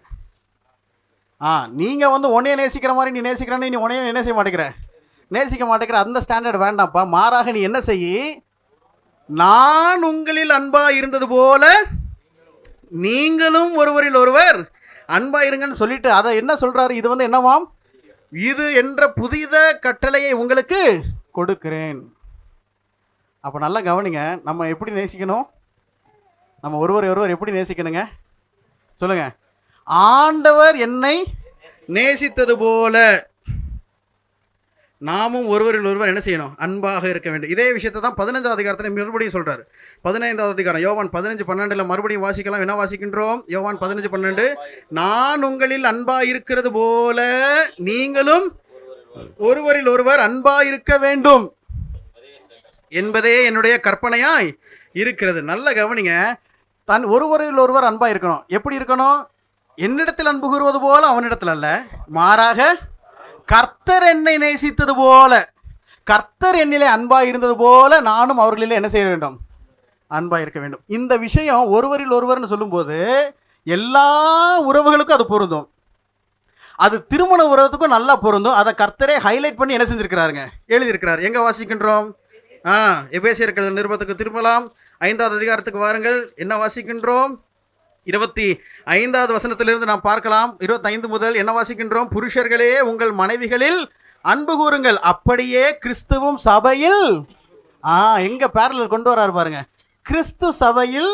நீங்கள் வந்து உன்னைய நேசிக்கிற மாதிரி நீ நேசிக்கிறேன்னு நீ உன்னைய என்ன செய்ய மாட்டேங்கிற, நேசிக்க மாட்டேங்கிற. அந்த ஸ்டாண்டர்ட் வேண்டாம்ப்பா. மாறாக நீ என்ன செய்யி, நான் உங்களில் அன்பா இருந்தது போல நீங்களும் ஒருவரில் ஒருவர் அன்பா இருங்கன்னு சொல்லிட்டு அதை என்ன சொல்றாரு, இது வந்து என்னவாம், இது என்ற புதித கட்டளையை உங்களுக்கு கொடுக்கிறேன். அப்போ நல்லா கவனிங்க, நம்ம எப்படி நேசிக்கணும், நம்ம ஒருவர் ஒருவர் எப்படி நேசிக்கணுங்க சொல்லுங்க. ஆண்டவர் என்னை நேசித்தது போல நாமும் ஒருவரில் ஒருவர் என்ன செய்யணும், அன்பாக இருக்க வேண்டும். இதே விஷயத்தை தான் 15வது அதிகாரத்தில் மறுபடியும் சொல்றாரு. 15வது அதிகாரம் யோவான் 15:12 மறுபடியும் வாசிக்கலாம். என்ன வாசிக்கின்றோம்? யோவான் 15:12, நான் உங்களில் அன்பா இருக்கிறது போல நீங்களும் ஒருவரில் ஒருவர் அன்பா இருக்க வேண்டும் என்பதே என்னுடைய கற்பனையாய் இருக்கிறது. நல்ல கவனிங்க, தன் ஒருவரில் ஒருவர் அன்பா இருக்கணும். எப்படி இருக்கணும்? என்னிடத்தில் அன்பு கூறுவது போல அவனிடத்தில் அல்ல, மாறாக கர்த்தர் என்னை நேசித்தது போல, கர்த்தர் என்னிலே அன்பாக இருந்தது போல நானும் அவர்களிலே என்ன செய்ய வேண்டும், அன்பாக இருக்க வேண்டும். இந்த விஷயம் ஒருவரில் ஒருவர்னு சொல்லும்போது எல்லா உறவுகளுக்கும் அது பொருந்தும். அது திருமண உறவுக்கும் நல்லா பொருந்தும். அதை கர்த்தரே ஹைலைட் பண்ணி என்ன செஞ்சிருக்கிறாருங்க, எழுதியிருக்கிறார். எங்க வாசிக்கின்றோம்? எபேசியர் நிருபத்துக்கு திரும்பலாம். 5வது அதிகாரத்துக்கு வாருங்கள். என்ன வாசிக்கின்றோம்? 25வது வசனத்திலிருந்து நாம் பார்க்கலாம். 25 முதல் என்ன வாசிக்கின்றோம்? புருஷர்களே உங்கள் மனைவிகளில் அன்பு கூறுங்கள், அப்படியே கிறிஸ்துவும் சபையில். எங்க பேரலல் கொண்டு வராரு பாருங்க. கிறிஸ்து சபையில்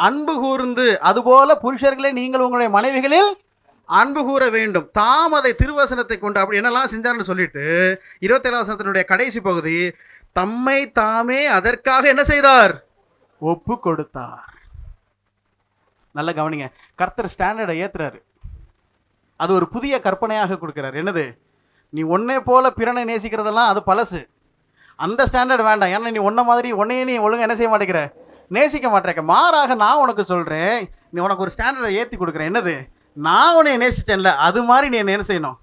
அன்பு கூர்ந்து, அதுபோல புருஷர்களே நீங்கள் உங்களுடைய மனைவிகளில் அன்பு கூற வேண்டும். தாம் அதை திருவசனத்தை கொண்டு அப்படி என்னெல்லாம் செஞ்சார்னு சொல்லிட்டு 27வது வசனத்தினுடைய கடைசி பகுதி, தம்மை தாமே அதற்காக என்ன செய்தார், ஒப்பு கொடுத்தார். நல்ல கவனிங்க, கர்த்தர் ஸ்டாண்டர்டை ஏற்றுறாரு. அது ஒரு புதிய கற்பனையாக கொடுக்குறாரு. என்னது? நீ ஒன்னே போல பிறனை நேசிக்கிறதெல்லாம் அது பழசு. அந்த ஸ்டாண்டர்ட் வேண்டாம். ஏன்னா நீ ஒன்றை மாதிரி உன்னையே நீ ஒழுங்காக என்ன செய்ய மாட்டேங்கிற, நேசிக்க மாட்டேங்க. மாறாக நான் உனக்கு சொல்கிறேன், நீ உனக்கு ஒரு ஸ்டாண்டர்டை ஏற்றி கொடுக்குறேன். என்னது? நான் உன்னை நேசித்தேன்ல, அது மாதிரி நீ என்ன செய்யணும்,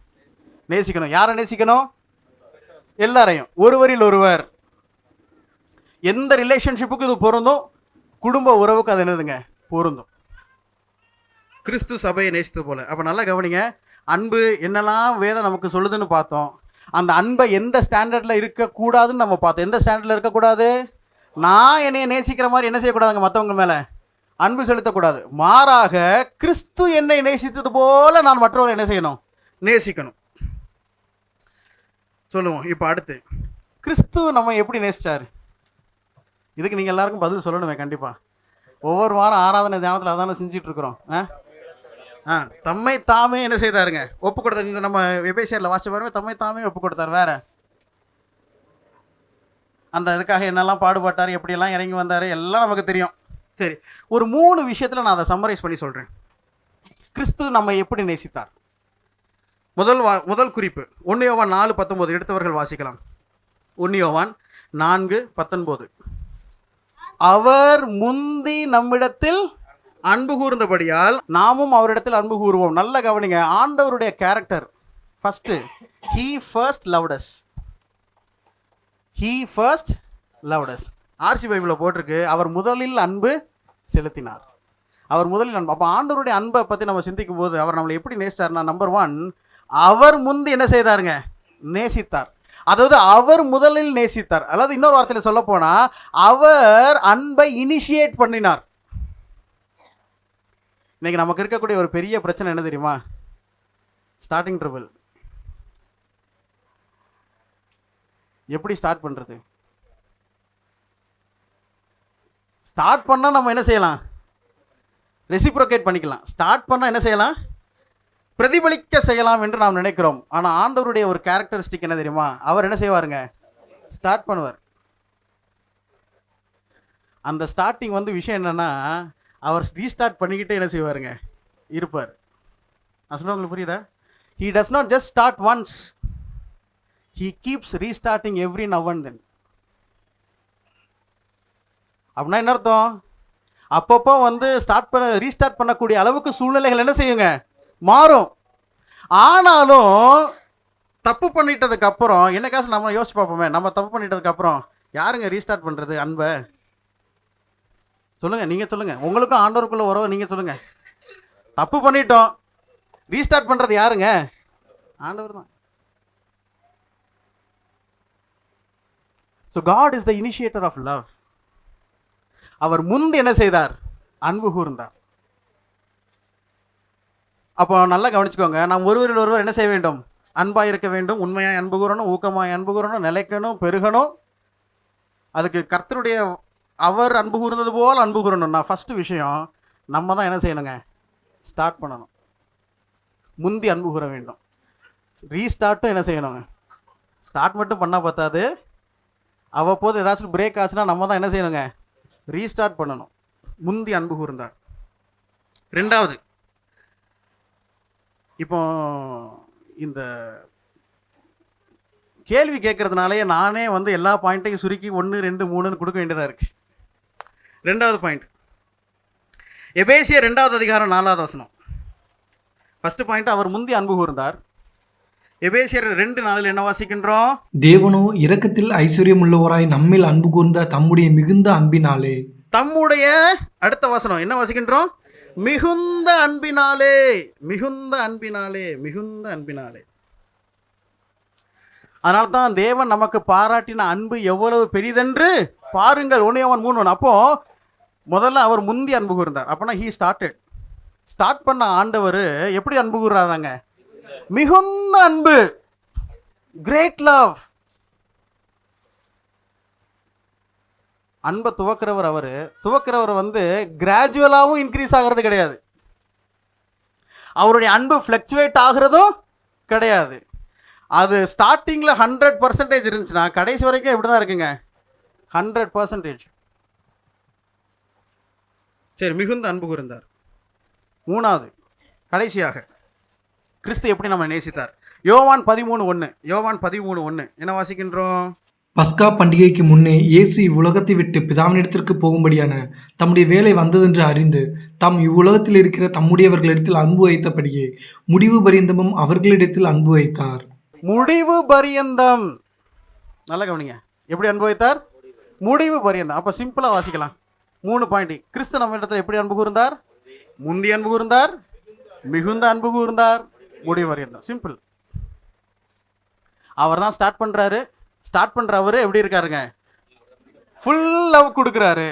நேசிக்கணும். யாரை நேசிக்கணும்? எல்லாரையும். ஒருவரில் ஒருவர். எந்த ரிலேஷன்ஷிப்புக்கு இது பொருந்தும், குடும்ப உறவுக்கு அது என்னதுங்க, பொருந்தும். கிறிஸ்து சபையை நேசித்தது போல. அப்போ நல்லா கவனிங்க, அன்பு என்னெல்லாம் வேதம் நமக்கு சொல்லுதுன்னு பார்த்தோம். அந்த அன்பை எந்த ஸ்டாண்டர்டில் இருக்கக்கூடாதுன்னு நம்ம பார்த்தோம். எந்த ஸ்டாண்டர்டில் இருக்கக்கூடாது? நான் என்னையை நேசிக்கிற மாதிரி என்ன செய்யக்கூடாதுங்க, மற்றவங்க மேலே அன்பு செலுத்தக்கூடாது. மாறாக கிறிஸ்து என்னை நேசித்தது போல நான் மற்றவரை என்ன செய்யணும், நேசிக்கணும். சொல்லுவோம். இப்போ அடுத்து, கிறிஸ்து நம்ம எப்படி நேசிச்சார்? இதுக்கு நீங்கள் எல்லாருக்கும் பதில் சொல்லணுமே கண்டிப்பாக. ஒவ்வொரு வாரம் ஆராதனை தியானத்தில் அதான செஞ்சுட்டு இருக்கிறோம். தம்மை தாமே என்ன செய்தாருங்க, ஒப்பு கொடுத்தார். இந்த நம்ம எபேசியரில் வாசிச்ச பாருங்க, தம்மை தாமே ஒப்பு கொடுத்தார். வேற அந்த இதுக்காக என்னெல்லாம் பாடுபட்டார், எப்படியெல்லாம் இறங்கி வந்தார், எல்லாம் நமக்கு தெரியும். சரி, ஒரு 3 விஷயத்தில் நான் அதை சம்மரைஸ் பண்ணி சொல்கிறேன். கிறிஸ்து நம்ம எப்படி நேசித்தார்? முதல் குறிப்பு 1 யோவான் 4:19 எடுத்தவர்கள் வாசிக்கலாம். 1 யோவான் 4:19, அவர் முந்தி நம்மிடத்தில் அன்பு கூர்ந்தபடியால் நாமும் அவரிடத்தில் அன்பு கூறுவோம். நல்ல கவனிங்க, ஆண்டவருடைய character first, he first loved us. he first loved us. RC பைபிளில் போட்டிருக்கு, அவர் முதலில் அன்பு செலுத்தினார். அவர் முதலில் அன்பு. அப்போ ஆண்டவருடைய அன்பை பற்றி நம்ம சிந்திக்கும் போது அவர் நம்மளை எப்படி நேசித்தார்னா, நம்பர் 1, அவர் முந்தி என்ன செய்தாருங்க, நேசித்தார். அதாவது அவர் முதலில் நேசித்தார். அதாவது இன்னொரு வார்த்தையில் சொல்ல போனா, அவர் அன்பை இனிஷியேட் பண்ணினார். இன்னைக்கு நமக்கு இருக்கக்கூடிய ஒரு பெரிய பிரச்சனை என்ன தெரியுமா? Starting trouble. எப்படி ஸ்டார்ட் பண்ணுறது? ஸ்டார்ட் பண்ணால் நம்ம என்ன செய்யலாம்? ரெசிப்ரோகேட் பண்ணிக்கலாம். ஸ்டார்ட் பண்ணால் என்ன செய்யலாம்? பிரதிபலிக்க செய்யலாம் என்று நாம் நினைக்கிறோம். ஆனால் ஆண்டவருடைய ஒரு கேரக்டரிஸ்டிக் என்ன தெரியுமா? அவர் என்ன செய்வாருங்க? ஸ்டார்ட் பண்ணுவார். அந்த ஸ்டார்டிங் வந்து விஷயம் என்னன்னா, அவர் ரீஸ்டார்ட் பண்ணிக்கிட்டே என்ன செய்வாருங்க? இருப்பார். நான் சொல்ல உங்களுக்கு புரியுதா? He does not just start once. He keeps restarting every now and then. அப்படின்னா என்ன அர்த்தம்? அப்பப்போ வந்து ரீஸ்டார்ட் பண்ணக்கூடிய அளவுக்கு சூழ்நிலைகள் என்ன செய்யுங்க? மாறும். ஆனாலும் தப்பு பண்ணிட்டதுக்கு அப்புறம் என்னைக்காச்சும் நம்ம யோசிச்சு பார்ப்போமே, நம்ம தப்பு பண்ணிட்டதுக்கு அப்புறம் யாருங்க ரீஸ்டார்ட் பண்ணுறது அன்பை? சொல்லுங்கள், நீங்கள் சொல்லுங்கள். உங்களுக்கும் ஆண்டவருக்குள்ள உறவு நீங்கள் சொல்லுங்கள். தப்பு பண்ணிட்டோம், ரீஸ்டார்ட் பண்ணுறது யாருங்க? ஆண்டவர் தான். So God is the initiator of love. அவர் முந்து என்ன செய்தார்? அன்பு கூர்ந்தார். அப்போ நல்லா கவனிச்சுக்கோங்க, நாம் ஒருவரில் ஒருவர் என்ன செய்ய வேண்டும்? அன்பாக இருக்க வேண்டும், உண்மையாக அன்பு கூறணும், ஊக்கமாக அன்பு கூறணும், நிலைக்கணும், பெருகணும். அதுக்கு கர்த்தருடைய அவர் அன்பு கூர்ந்தது போல் அன்பு கூறணும்னா ஃபஸ்ட்டு விஷயம் நம்ம தான் என்ன செய்யணுங்க? ஸ்டார்ட் பண்ணணும். முந்தி அன்பு கூற வேண்டும். ரீஸ்டார்ட்டும் என்ன செய்யணுங்க? ஸ்டார்ட் மட்டும் பண்ணால் பார்த்தாது, அவ்வப்போது ஏதாச்சும் பிரேக் ஆச்சுன்னா நம்ம தான் என்ன செய்யணுங்க? ரீஸ்டார்ட் பண்ணணும். முந்தி அன்பு கூர்ந்தார். ரெண்டாவது, இப்போ இந்த கேள்வி கேட்கறதுனாலே நானே வந்து எல்லா பாயிண்ட்டையும் சுருக்கி 1, 2, 3ன்னு கொடுக்க வேண்டியதாக இருக்கு. ரெண்டாவது பாயிண்ட், எபேசியர் 2வது அதிகாரம் 4வது வசனம். ஃபர்ஸ்ட் பாயிண்ட், அவர் முந்தி அன்பு கூர்ந்தார். எபேசியர் 2:4 என்ன வாசிக்கின்றோம்? தேவனோ இரக்கத்தில் ஐஸ்வர்யம் உள்ளவராய் நம்மில் அன்பு கூர்ந்த தம்முடைய மிகுந்த அன்பினாலே. தம்முடைய அடுத்த வசனம் என்ன வாசிக்கின்றோம்? மிகுந்த அன்பினாலே. மிகுந்த அன்பினாலே. மிகுந்த அன்பினாலே. அதனால தான் தேவன் நமக்கு பாராட்டின அன்பு எவ்வளவு பெரிதென்று பாருங்கள். 1 யோவான் 3:1. அப்போ முதல்ல அவர் முந்தி அன்பு கூர்ந்தார். அப்போனா ஹீ ஸ்டார்டட். ஸ்டார்ட் பண்ண ஆண்டவர் எப்படி அன்பு கூறாதாங்க? மிகுந்த அன்பு, கிரேட் லவ். அன்பை துவக்கிறவர் அவர். துவக்கிறவர் வந்து கிராஜுவலாகவும் இன்க்ரீஸ் ஆகிறது கிடையாது. அவருடைய அன்பு ஃப்ளக்சுவேட் ஆகிறதும் கிடையாது. அது ஸ்டார்டிங்கில் 100% இருந்துச்சுன்னா கடைசி வரைக்கும் எப்படி தான் இருக்குங்க? 100%. சரி, மிகுந்த அன்பு கூர்ந்தார். மூணாவது, கடைசியாக கிறிஸ்து எப்படி நம்ம நேசித்தார்? யோவான் 13:1. யோவான் 13:1 என்ன வாசிக்கின்றோம்? பஸ்கா பண்டிகைக்கு முன்னே இயேசு இவ்வுலகத்தை விட்டு பிதாவினிடத்திற்கு போகும்படியான தம்முடைய வேலை வந்ததென்று அறிந்து தாம் இவ்வுலகத்தில் இருக்கிற தம்முடையவர்களிடத்தில் அன்பு வைத்தபடியே முடிவு பரியந்தமும் அவர்களிடத்தில் அன்பு வைத்தார். முடிவு பரியந்தம். நல்லா கவனிங்க, எப்படி அன்பு வைத்தார்? முடிவு பரியந்தம். அப்போ சிம்பிளாக வாசிக்கலாம். 3 பாயிண்ட். கிறிஸ்து நம்ம இடத்துல எப்படி அன்பு கூர்ந்தார்? முந்தி அன்பு கூர்ந்தார், மிகுந்த அன்பு கூர்ந்தார், முடிவு பரியந்தம். சிம்பிள். அவர் தான் ஸ்டார்ட் பண்ணுறாரு. ஸ்டார்ட் பண்ணுறவர் எப்படி இருக்காருங்க? ஃபுல் லவ் கொடுக்குறாரு.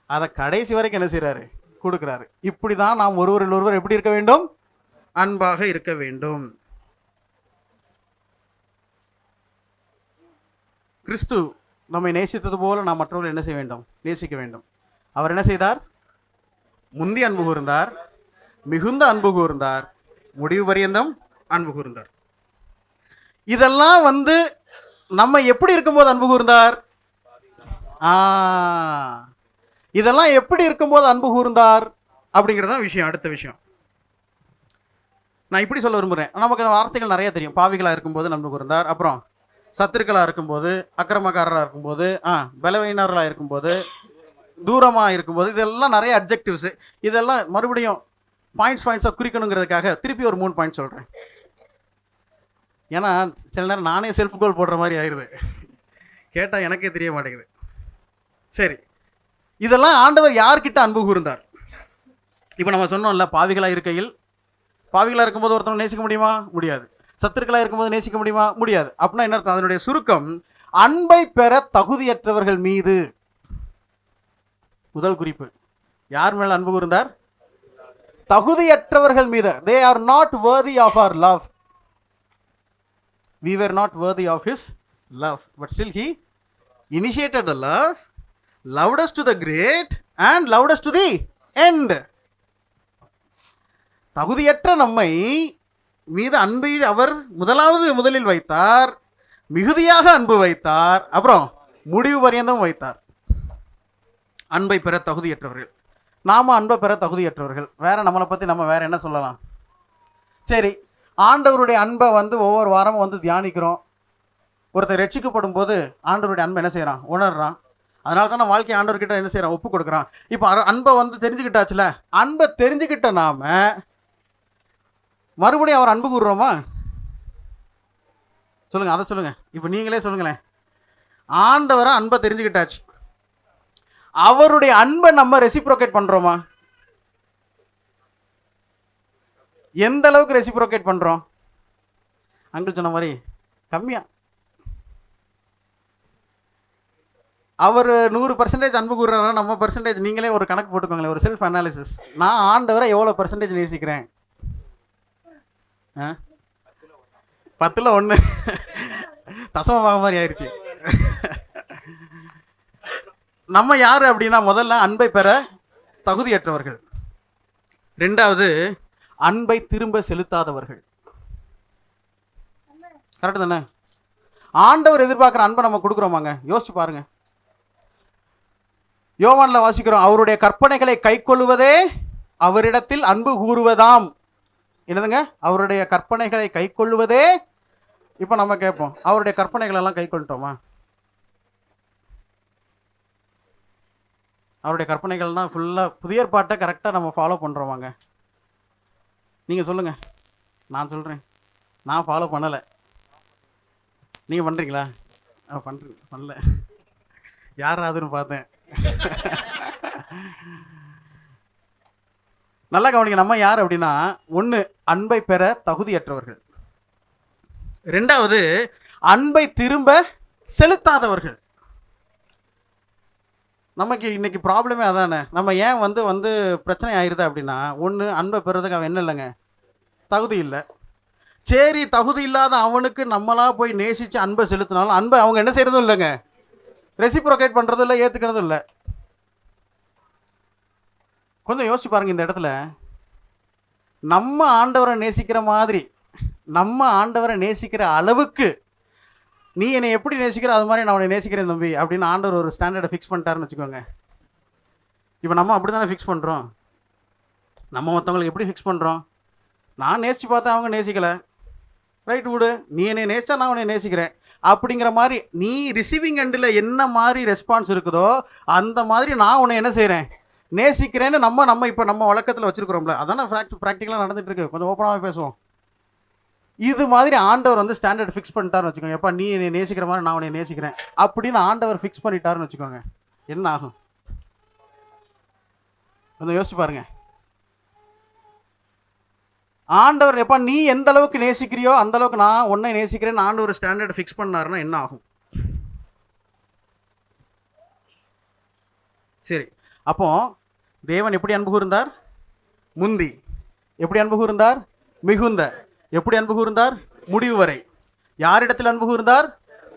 அதை கடைசி வரைக்கும் என்ன செய்கிறாரு? கொடுக்குறாரு. இப்படி தான் நாம் ஒருவரில் ஒருவர் எப்படி இருக்க வேண்டும்? அன்பாக இருக்க வேண்டும். கிறிஸ்து நம்மை நேசித்தது போல நாம் மற்றவர்கள் என்ன செய்ய வேண்டும்? நேசிக்க வேண்டும். அவர் என்ன செய்தார்? முந்தி அன்பு கூர்ந்தார், மிகுந்த அன்பு கூர்ந்தார், முடிவு பரியந்தம் அன்பு கூர்ந்தார். இதெல்லாம் வந்து நம்ம எப்படி இருக்கும்போது அன்பு கூர்ந்தார்? இதெல்லாம் எப்படி இருக்கும்போது அன்பு கூர்ந்தார் அப்படிங்கிறதான் விஷயம். அடுத்த விஷயம் நான் இப்படி சொல்ல விரும்புகிறேன். நமக்கு வார்த்தைகள் நிறைய தெரியும். பாவிகளாக இருக்கும்போது அன்பு கூர்ந்தார், அப்புறம் சத்துருக்களாக இருக்கும்போது, அக்கிரமக்காரராக இருக்கும்போது, பலவீனர்களாக இருக்கும்போது, தூரமாக இருக்கும்போது, இதெல்லாம் நிறைய அட்ஜெக்டிவ்ஸு. இதெல்லாம் மறுபடியும் பாயிண்ட்ஸாக குறிக்கணுங்கிறதுக்காக திருப்பி ஒரு 3 பாயிண்ட் சொல்கிறேன். ஏன்னா சில நேரம் நானே செல்ஃப் கோல் போடுற மாதிரி ஆயிடுது. கேட்டால் எனக்கே தெரிய மாட்டேங்குது. சரி, இதெல்லாம் ஆண்டவர் யார்கிட்ட அன்பு கூர்ந்தார்? இப்போ நம்ம சொன்னோம்ல, பாவிகளாக இருக்கையில், பாவிகளாக இருக்கும்போது ஒருத்தவங்க நேசிக்க முடியுமா? முடியாது. சத்துருக்களாக இருக்கும்போது நேசிக்க முடியுமா? முடியாது. அப்படின்னா என்ன அர்த்தம்? அதனுடைய சுருக்கம், அன்பை பெற தகுதியற்றவர்கள் மீது. முதல் குறிப்பு, யார் மேல அன்பு கூர்ந்தார்? தகுதியற்றவர்கள் மீது. They are not worthy of our love. We were not worthy of his love. But still he initiated the love, loved us to the great and loved us to the end. தகுதியற்ற நம்மை மீது அன்பை அவர் முதலில் வைத்தார், மிகுதியாக அன்பு வைத்தார், அப்புறம் முடிவு பரியந்தம் வைத்தார். அன்பை பெற தகுதியற்றவர்கள், நாம அன்பை பெற தகுதியற்றவர்கள். வேற நம்மளை பற்றி நம்ம வேற என்ன சொல்லலாம்? சரி, ஆண்டவருடைய அன்பை ஒவ்வொரு வாரமும் தியானிக்கிறோம். ஒருத்தர் ரட்சிக்கப்படும் போது ஆண்டவருடைய அன்பை என்ன செய்கிறான்? உணர்றான். அதனால தான் நான் வாழ்க்கை ஆண்டவர்கிட்ட என்ன செய்கிறான்? ஒப்பு கொடுக்குறான். இப்போ அன்பை தெரிஞ்சுக்கிட்டாச்சுல, அன்பை தெரிஞ்சுக்கிட்ட நாம மறுபடியும் அவர் அன்பு கூறுறோமா? சொல்லுங்க, அதை சொல்லுங்க. இப்போ நீங்களே சொல்லுங்களேன். ஆண்டவரை அன்பை தெரிஞ்சுக்கிட்டாச்சு, அவருடைய அன்பை நம்ம ரெசிப்ரோகேட் பண்றோமா? எந்த அளவுக்கு ரெசிப்ரோகேட் பண்றோம்? அங்கிள் சொன்ன மாதிரி கம்மியா. அவர் 100% அன்பு கூறுறாரு, நம்ம பர்சன்டேஜ் நீங்களே ஒரு கணக்கு போட்டுக்கோங்களேன், ஒரு செல்ஃப் அனாலிசிஸ். நான் ஆண்டவரை எவ்வளோ % நேசிக்கிறேன்? 10ல் 1 தசமமாக மாதிரி ஆயிடுச்சு. நம்ம யாரு அப்படின்னா, முதல்ல அன்பை பெற தகுதியற்றவர்கள், ரெண்டாவது அன்பை திரும்ப செலுத்தாதவர்கள். கரெக்டு தானே? ஆண்டவர் எதிர்பார்க்குற அன்பை நம்ம கொடுக்குறோமாங்க? யோசிச்சு பாருங்க. யோவான்ல வாசிக்கிறோம், அவருடைய கற்பனைகளை கைக்கொள்வதே அவரிடத்தில் அன்பு கூறுவதாம். என்னதுங்க? அவருடைய கற்பனைகளை கைக்கொள்வதே. இப்போ நம்ம கேட்போம், அவருடைய கற்பனைகள் எல்லாம் கைக்கொள்ளிட்டோமா? அவருடைய கற்பனைகள்னா ஃபுல்லாக புதிய ஏற்பாட்டை கரெக்டாக நம்ம ஃபாலோ பண்ணுறோமாங்க? நீங்கள் சொல்லுங்கள். நான் சொல்கிறேன், நான் ஃபாலோ பண்ணலை. நீங்கள் பண்ணுறீங்களா? பண்ணுறீங்க? பண்ணல. யாராதுன்னு பார்த்தேன். நல்லா கவனிங்க. நம்ம யார் அப்படின்னா, ஒன்று அன்பை பெற தகுதியற்றவர்கள், ரெண்டாவது அன்பை திரும்ப செலுத்தாதவர்கள். நமக்கு இன்னைக்கு ப்ராப்ளமே அதானே. நம்ம ஏன் பிரச்சனை ஆயிடுது அப்படின்னா, ஒன்று அன்பை பெறதுக்கு அவன் என்ன இல்லைங்க, தகுதி இல்லை. சரி, தகுதி இல்லாத அவனுக்கு நம்மளா போய் நேசித்து அன்பை செலுத்தினாலும் அன்பை அவங்க என்ன செய்யறதும் இல்லைங்க, ரெசிப்ரோகேட் பண்ணுறதும் இல்லை, ஏற்றுக்கிறதும் இல்லை. கொஞ்சம் யோசிச்சு பாருங்க. இந்த இடத்துல நம்ம ஆண்டவரை நேசிக்கிற மாதிரி, நம்ம ஆண்டவரை நேசிக்கிற அளவுக்கு நீ என்னை எப்படி நேசிக்கிற அது மாதிரி நான் உன்னை நேசிக்கிறேன் தம்பி அப்படின்னு ஆண்டவர் ஒரு ஸ்டாண்டர்டை ஃபிக்ஸ் பண்ணிட்டாருன்னு வச்சுக்கோங்க. இப்போ நம்ம அப்படி தானே ஃபிக்ஸ் பண்ணுறோம். நம்ம மற்றவங்களுக்கு எப்படி ஃபிக்ஸ் பண்ணுறோம்? நான் நேசித்து பார்த்தா அவங்க நேசிக்கலை, ரைட் விடு, நீ என்னை நேசித்தா நான் உன்னை நேசிக்கிறேன் அப்படிங்கிற மாதிரி. நீ ரிசீவிங் எண்டில் என்ன மாதிரி ரெஸ்பான்ஸ் இருக்குதோ அந்த மாதிரி நான் உன்னை என்ன செய்கிறேன், நேசிக்கிறேன்னு நம்ம இப்போ நம்ம வழக்கத்தில் வச்சுருக்கிறோம்ல. அதானே ப்ராக்டிக்கலாக நடந்துகிட்டு இருக்கு. கொஞ்சம் ஓப்பனாகவே பேசுவோம். இது மாதிரி ஆண்டவர் ஸ்டாண்டர்ட் ஃபிக்ஸ் பண்ணிட்டாருன்னு வச்சுக்கோங்க. எப்பா நீ என்னை நேசிக்கிற மாதிரி நான் உன்னை நேசிக்கிறேன் அப்படின்னு ஆண்டவர் ஃபிக்ஸ் பண்ணிட்டாருன்னு வச்சுக்கோங்க, என்ன ஆகும்? கொஞ்சம் யோசிச்சு பாருங்க. ஆண்டவர் எப்பா நீ எந்த அளவுக்கு நேசிக்கிறியோ அந்த அளவுக்கு நான் உன்னை நேசிக்கிறேன்னு ஆண்டவர் ஸ்டாண்டர்ட் ஃபிக்ஸ் பண்ணாருன்னா என்ன ஆகும்? சரி, அப்போ தேவன் எப்படி அன்பு கூர்ந்தார்? முந்தி. எப்படி அன்பு கூர்ந்தார்? மிகுந்த. எப்படி அன்பு கூர்ந்தார்? முடிவு வரை. யாரிடத்தில் அன்பு கூர்ந்தார்?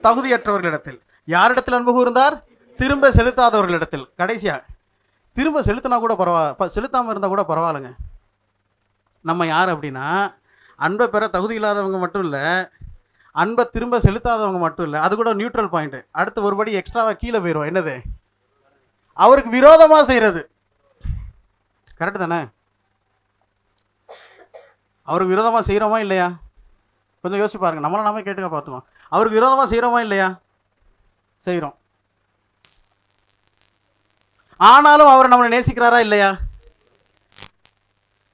தகுதியற்றவர்களிடத்தில். யாரிடத்தில் அன்பு கூர்ந்தார்? திரும்ப செலுத்தாதவர்களிடத்தில். கடைசியா திரும்ப செலுத்தினா கூட பரவாயில்ல, செலுத்தாமல் இருந்தால் கூட பரவாயில்லைங்க. நம்ம யார் அப்படின்னா, அன்பை பெற தகுதி இல்லாதவங்க மட்டும் இல்லை, அன்பை திரும்ப செலுத்தாதவங்க மட்டும் இல்லை, அது கூட நியூட்ரல் பாயிண்ட். அடுத்து ஒருபடி எக்ஸ்ட்ராவாக கீழே போயிடும். என்னது? அவருக்கு விரோதமாக செய்கிறது. கரெக்டு தானே? அவருக்கு விரோதமாக செய்கிறோமா இல்லையா? கொஞ்சம் யோசிச்சு பாருங்க. நம்மளை நாம கேட்டுக்க பார்த்துக்கோம். அவருக்கு விரோதமாக செய்கிறோமா இல்லையா? செய்கிறோம். ஆனாலும் அவர் நம்மளை நேசிக்கிறாரா இல்லையா?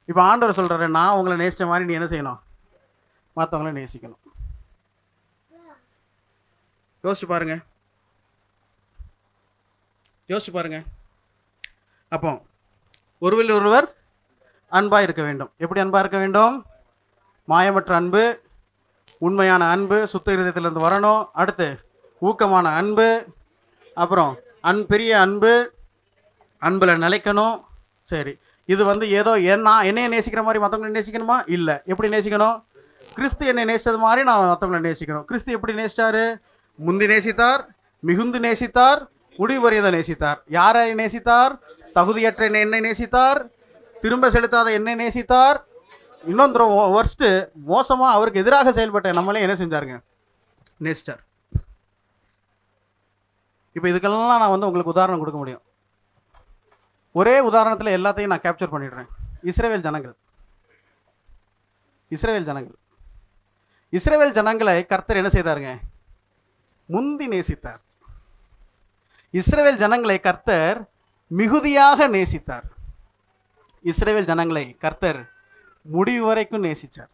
இப்போ ஆண்டவர் சொல்கிறாரு, நான் உங்களை நேசித்த மாதிரி நீ என்ன செய்யணும்? மற்றவங்கள நேசிக்கணும். யோசிச்சு பாருங்க, யோசிச்சு பாருங்க. அப்போ ஒருவர் ஒருவர் அன்பாக இருக்க வேண்டும். எப்படி அன்பாக இருக்க வேண்டும்? மாயமற்ற அன்பு, உண்மையான அன்பு, சுத்த இருதயத்திலிருந்து வரணும். அடுத்து ஊக்கமான அன்பு, அப்புறம் பெரிய அன்பு, அன்பில் நிலைக்கணும். சரி, இது ஏதோ என்னைய நேசிக்கிற மாதிரி மற்றவங்களை நேசிக்கணுமா? இல்லை. எப்படி நேசிக்கணும்? கிறிஸ்து என்னை நேசித்தது மாதிரி நான் மற்றவங்களை நேசிக்கணும். கிறிஸ்து எப்படி நேசித்தாரு? முந்தி நேசித்தார், மிகுந்து நேசித்தார், முடிவு வரையதை நேசித்தார். யாரை நேசித்தார்? தகுதியற்ற என்னை நேசித்தார், திரும்ப செலுத்தாத என்னை நேசித்தார். இன்னொன்று ஒர்ஸ்ட்டு, மோசமாக அவருக்கு எதிராக செயல்பட்ட நம்மளே என்ன செஞ்சாருங்க? நேசித்தார். இப்போ இதுக்கெல்லாம் நான் உங்களுக்கு உதாரணம் கொடுக்க முடியும். ஒரே உதாரணத்தில் எல்லாத்தையும் நான் கேப்சர் பண்ணிடுறேன். இஸ்ரவேல் ஜனங்கள், இஸ்ரவேல் ஜனங்களை கர்த்தர் என்ன செய்தாருங்க? முந்தி நேசித்தார். இஸ்ரவேல் ஜனங்களை கர்த்தர் மிகுதியாக நேசித்தார். இஸ்ரவேல் ஜனங்களை கர்த்தர் முடிவு வரைக்கும் நேசித்தார்.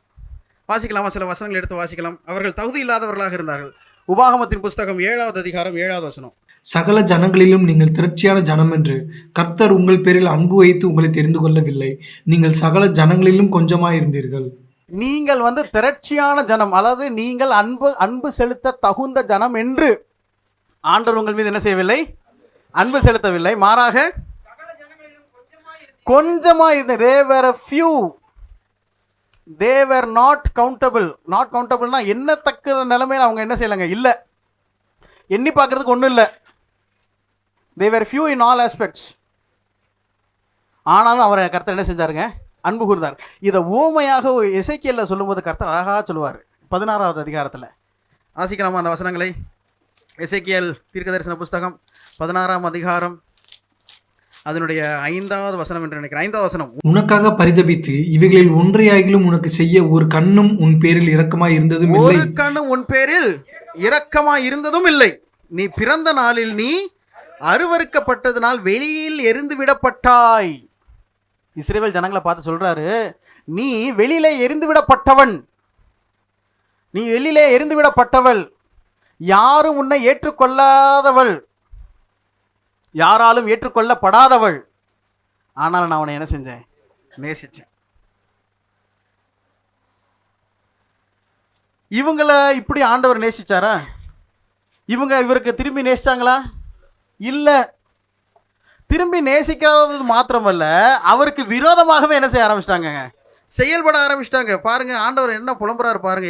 வாசிக்கலாமா? சில வசனங்கள் எடுத்து வாசிக்கலாம். அவர்கள் தகுதி இல்லாதவர்களாக இருந்தார்கள். உபாகமத்தின் புஸ்தகம் 7வது அதிகாரம் 7வது வசனம். சகல ஜனங்களிலும் நீங்கள் திரட்சியான ஜனம் என்று கர்த்தர் உங்கள் பேரில் அன்பு வைத்து உங்களை தெரிந்து கொள்ளவில்லை. நீங்கள் சகல ஜனங்களிலும் கொஞ்சமாயிருந்தீர்கள். நீங்கள் திரட்சியான ஜனம், அதாவது நீங்கள் அன்பு செலுத்த தகுந்த ஜனம் என்று ஆண்டவர் உங்கள் மீது என்ன செய்யவில்லை? அன்பு செலுத்தவில்லை. மாறாக கொஞ்சமா இருந்த. They were a few. They were not countable. Not countable-னா எண்ணத்தக்க நிலைமையில் அவங்க என்ன செய்யலைங்க? இல்லை, எண்ணி பார்க்கறதுக்கு ஒன்றும் இல்லை. They were few in all aspects. ஆனாலும் அவரை கர்த்தர் என்ன செஞ்சாருங்க? அன்பு கூர்ந்தார். இதை ஊமையாக எசேக்கியேலில் சொல்லும்போது கர்த்தர் அழகாக சொல்லுவார். 16வது அதிகாரத்தில் வாசிக்கலாமா அந்த வசனங்களை? எசேக்கியேல் தீர்க்கதரிசன புஸ்தகம் 16ஆம் அதிகாரம் அதனுடைய 5வது வசனம் என்று நினைக்கிறேன். 5வது வசனம். உனக்காக பரிதபித்து இவைகளில் ஒன்றையாகிலும் உனக்கு செய்ய ஒரு கண்ணும் உன் பேரில் இரக்கமாய் இருந்ததும் இல்லை. ஒரு கண்ணும் உன் பேரில் இரக்கமாய் இருந்ததும் இல்லை. நீ பிறந்த நாளில் நீ அருவருக்கப்பட்டதினால் வெளியில் எரிந்து விடப்பட்டாய். இஸ்ரவேல் ஜனங்களை பார்த்து சொல்றாரு, நீ வெளியிலே எரிந்து விடப்பட்டவன், நீ வெளியிலே எரிந்து விடப்பட்டவள், யாரும் உன்னை ஏற்றுக்கொள்ளாதவள், யாராலும் ஏற்றுக்கொள்ளப்படாதவள். ஆனால் நான் உன்னை என்ன செஞ்சேன்? நேசிச்சேன். இவங்களை இப்படி ஆண்டவர் நேசிச்சாரா? இவருக்கு திரும்பி நேசிச்சாங்களா? இல்லை. திரும்பி நேசிக்காதது மாத்திரமல்ல, அவருக்கு விரோதமாகவே என்ன செய்ய ஆரம்பிச்சிட்டாங்க? செயல்பட ஆரம்பிச்சிட்டாங்க. பாருங்க ஆண்டவர் என்ன புலம்புறாரு பாருங்க.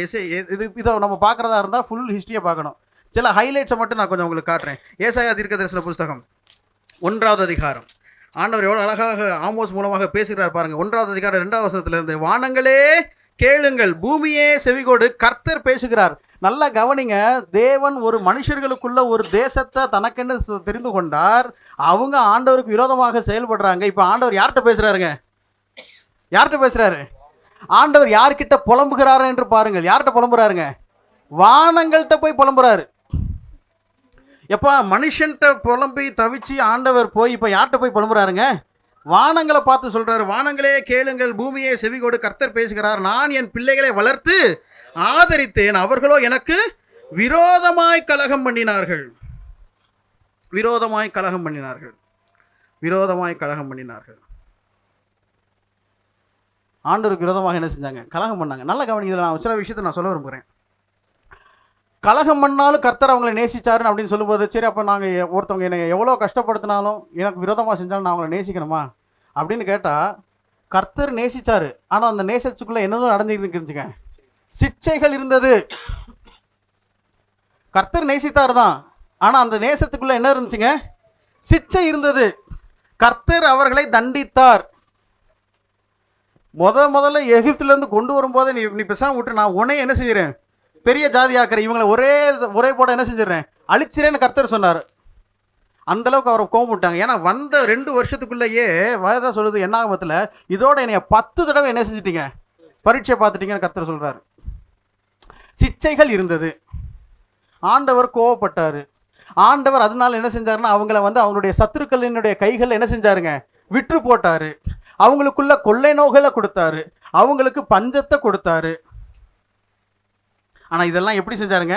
இதை நம்ம பார்க்குறதா இருந்தால் ஃபுல் ஹிஸ்டரியை பார்க்கணும். சில ஹைலைட்ஸை மட்டும் நான் கொஞ்சம் உங்களுக்கு காட்டுறேன். ஏசாயா தீர்க்கதரிசன புஸ்தகம் 1வது அதிகாரம். ஆண்டவர் எவ்வளோ அழகாக ஆமோஸ் மூலமாக பேசுகிறார் பாருங்க. 1வது அதிகாரம் 2வது வசனத்திலிருந்து, வானங்களே கேளுங்கள், பூமியே செவிகோடு, கர்த்தர் பேசுகிறார். நல்லா கவனிங்க. தேவன் ஒரு மனுஷர்களுக்குள்ள ஒரு தேசத்தை தனக்கென்று தெரிந்து கொண்டார். அவங்க ஆண்டவருக்கு விரோதமாக செயல்படுறாங்க. இப்போ ஆண்டவர் யார்கிட்ட பேசுறாருங்க? யார்கிட்ட பேசுறாரு? ஆண்டவர் யார்கிட்ட புலம்புகிறாரு என்று பாருங்கள். யார்கிட்ட புலம்புறாருங்க? வானங்கள்கிட்ட போய் புலம்புறாரு. எப்பா மனுஷன்கிட்ட புலம்பி தவிச்சு ஆண்டவர் போய் இப்போ யார்கிட்ட போய் புலம்புறாருங்க? வானங்களை பார்த்து சொல்றாரு, வானங்களே கேளுங்கள், பூமியே செவிகோடு, கர்த்தர் பேசுகிறார். நான் என் பிள்ளைகளை வளர்த்து ஆதரித்தேன், அவர்களோ எனக்கு விரோதமாய் கலகம் பண்ணினார்கள். விரோதமாய் கலகம் பண்ணினார்கள். விரோதமாய் கலகம் பண்ணினார்கள். ஆண்டவருக்கு விரோதமாக என்ன செஞ்சாங்க? கலகம் பண்ணாங்க. நல்ல கவனிங்க. இதில் நான் சில விஷயத்தை நான் சொல்ல விரும்புகிறேன். கலகம் பண்ணாலும் கர்த்தர் அவங்களை நேசிச்சாருன்னு அப்படின்னு சொல்லும்போது, சரி அப்போ நாங்கள் ஒருத்தவங்க என்னை எவ்வளோ கஷ்டப்படுத்தினாலும் எனக்கு விரோதமாக செஞ்சாலும் நான் அவங்களை நேசிக்கணுமா அப்படின்னு கேட்டால், கர்த்தர் நேசிச்சாரு. ஆனால் அந்த நேசத்துக்குள்ளே என்னதும் நடந்துருந்துச்சுங்க, சிக்ஷைகள் இருந்தது. கர்த்தர் நேசித்தார் தான், ஆனால் அந்த நேசத்துக்குள்ளே என்ன இருந்துச்சுங்க? சிக்ஷை இருந்தது. கர்த்தர் அவர்களை தண்டித்தார். முதல்ல எகிப்திலேருந்து கொண்டு வரும்போதே நீ பேசாம விட்டு நான் உன்னை என்ன செய்கிறேன்? பெரிய ஜாதியாக்குறேன், இவங்களை ஒரே போட என்ன செஞ்சிடறேன்? அழிச்சிறேன்னு கர்த்தர் சொன்னார். அந்தளவுக்கு அவரை கோபம் விட்டாங்க. ஏன்னா வந்த 2 வருஷத்துக்குள்ளேயே வேதம் சொல்லுது என்னாகமத்தில், இதோட என்னைய 10 தடவை என்ன செஞ்சிட்டீங்க? பரீட்சை பார்த்துட்டீங்கன்னு கர்த்தர் சொல்கிறார். சிக்ஷைகள் இருந்தது. ஆண்டவர் கோவப்பட்டார். ஆண்டவர் அதனால என்ன செஞ்சாருன்னா, அவங்கள அவங்களுடைய சத்துருக்களினுடைய கைகள் என்ன செஞ்சாருங்க? விற்று போட்டார். அவங்களுக்குள்ள கொள்ளை நோய்களை கொடுத்தாரு. அவங்களுக்கு பஞ்சத்தை கொடுத்தாரு. ஆனால் இதெல்லாம் எப்படி செஞ்சாருங்க?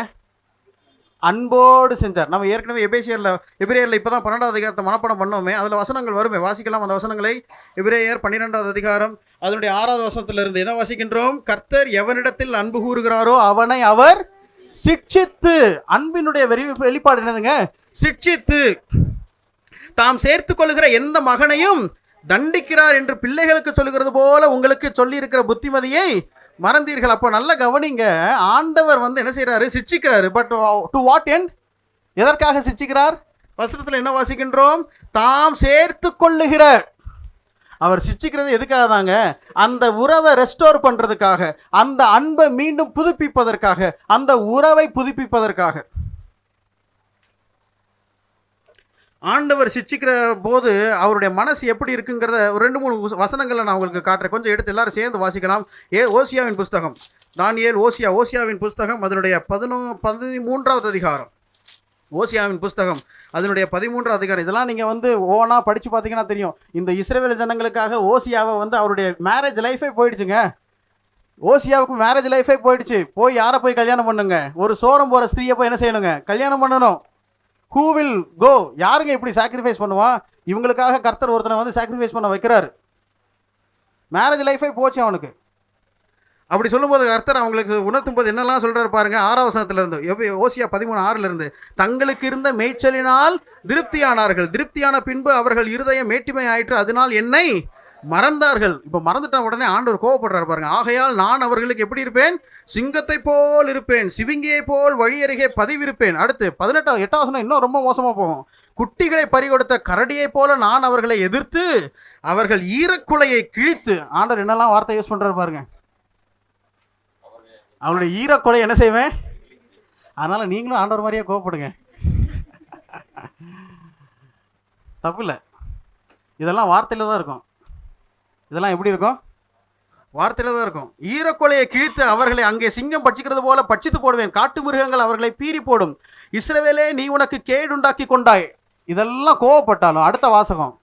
அன்போடு செஞ்சார். நம்ம ஏற்கனவே எபிரேயரில் இப்போ தான் 12வது அதிகாரத்தை மனப்பாடம் பண்ணோமே, அதில் வசனங்கள் வருமே, வாசிக்கலாம் அந்த வசனங்களை. எபிரேயர் 12வது அதிகாரம் அதனுடைய 6வது வசனத்திலிருந்து என்ன வாசிக்கின்றோம்? கர்த்தர் எவனிடத்தில் அன்பு கூறுகிறாரோ அவனை அவர் சிட்சித்து, அன்பினுடைய வெளிப்பாடு என்னதுங்க? சிட்சித்து தாம் சேர்த்து கொள்ளுகிற எந்த மகனையும் தண்டிக்கிறார் என்று பிள்ளைகளுக்கு சொல்லுகிறது போல உங்களுக்கு சொல்லி இருக்கிற புத்திமதியை மறந்தீர்கள். அப்போ நல்ல கவனிங்க, ஆண்டவர் வந்து என்ன செய்கிறாரு? சிட்சிக்கிறாரு. But to what end? எதற்காக சிட்சிக்கிறார்? வசனத்தில் என்ன வாசிக்கின்றோம்? தாம் சேர்த்து கொள்ளுகிற. அவர் சிட்சிக்கிறது எதுக்காக தாங்க? அந்த உறவை ரெஸ்டோர் பண்ணுறதுக்காக, அந்த அன்பை மீண்டும் புதுப்பிப்பதற்காக, அந்த உறவை புதுப்பிப்பதற்காக. ஆண்டவர் சிட்சிக்கிற போது அவருடைய மனசு எப்படி இருக்குங்கிறத ஒரு 2-3 வசனங்களை நான் உங்களுக்கு காட்டுறேன். கொஞ்சம் எடுத்து எல்லாரும் சேர்ந்து வாசிக்கலாம். ஓசியாவின் புஸ்தகம், தானியேல், ஓசியாவின் புஸ்தகம், அதனுடைய 13வது அதிகாரம். ஓசியாவின் புஸ்தகம் அதனுடைய 13வது அதிகாரம். இதெல்லாம் நீங்கள் வந்து ஓனா படித்து பார்த்தீங்கன்னா தெரியும். இந்த இஸ்ரவேல் ஜனங்களுக்காக ஓசியாவை வந்து அவருடைய மேரேஜ் லைஃபே போயிடுச்சுங்க. ஓசியாவுக்கு மேரேஜ் லைஃபே போயிடுச்சு. போய் யாரை போய் கல்யாணம் பண்ணுங்க? ஒரு சோரம் போகிற ஸ்திரீயை போய் என்ன செய்யணுங்க? கல்யாணம் பண்ணணும். Who will go? யாருங்க இப்படி சாக்ரிஃபைஸ் பண்ணுவான்? இவங்களுக்காக கர்த்தர் ஒருத்தனை வந்து சாக்ரிஃபைஸ் பண்ண வைக்கிறாரு. மேரேஜ் லைஃபே போச்சு அவனுக்கு. அப்படி சொல்லும்போது கர்த்தர் அவங்களுக்கு உணர்த்தும் போது என்னெல்லாம் சொல்கிறாரு பாருங்க. 6வது வசனத்திலிருந்து, ஓசியா 13:6 தங்களுக்கு இருந்த மேய்ச்சலினால் திருப்தியானார்கள், திருப்தியான பின்பு அவர்கள் இருதயம் மேட்டிமை ஆயிற்று, அதனால் என்னை மறந்தார்கள். இப்போ மறந்துட்டா உடனே ஆண்டவர் கோவப்படுறாரு பாருங்க. ஆகையால் நான் அவர்களுக்கு எப்படி இருப்பேன்? சிங்கத்தை போல் இருப்பேன், சிவிங்கியை போல் வழி அருகே பதிவிருப்பேன். அடுத்து 8வது வசனம் இன்னும் ரொம்ப மோசமாக போகும். குட்டிகளை பறிகொடுத்த கரடியை போல நான் அவர்களை எதிர்த்து அவர்கள் ஈரக்குலையை கிழித்து. ஆண்டவர் என்னெல்லாம் வார்த்தை யூஸ் பண்ணுறாரு பாருங்க. அவனுடைய ஈரக்குலை என்ன செய்வேன்? அதனால் நீங்களும் ஆண்டவர் மாதிரியே கோவப்படுங்க, தப்பு இல்லை. இதெல்லாம் வார்த்தையில் தான் இருக்கும். இதெல்லாம் எப்படி இருக்கும்? வார்த்தையில் தான் இருக்கும். ஈரக்கொலையை கிழித்து அவர்களை அங்கே சிங்கம் பட்சிக்கிறது போல பட்சித்து போடுவேன், காட்டு மிருகங்கள் அவர்களை பீறி போடும். இஸ்ரவேலே, நீ உனக்கு கேடுண்டாக்கி கொண்டாய். இதெல்லாம் கோவப்பட்டாலும் அடுத்த வாசகம்,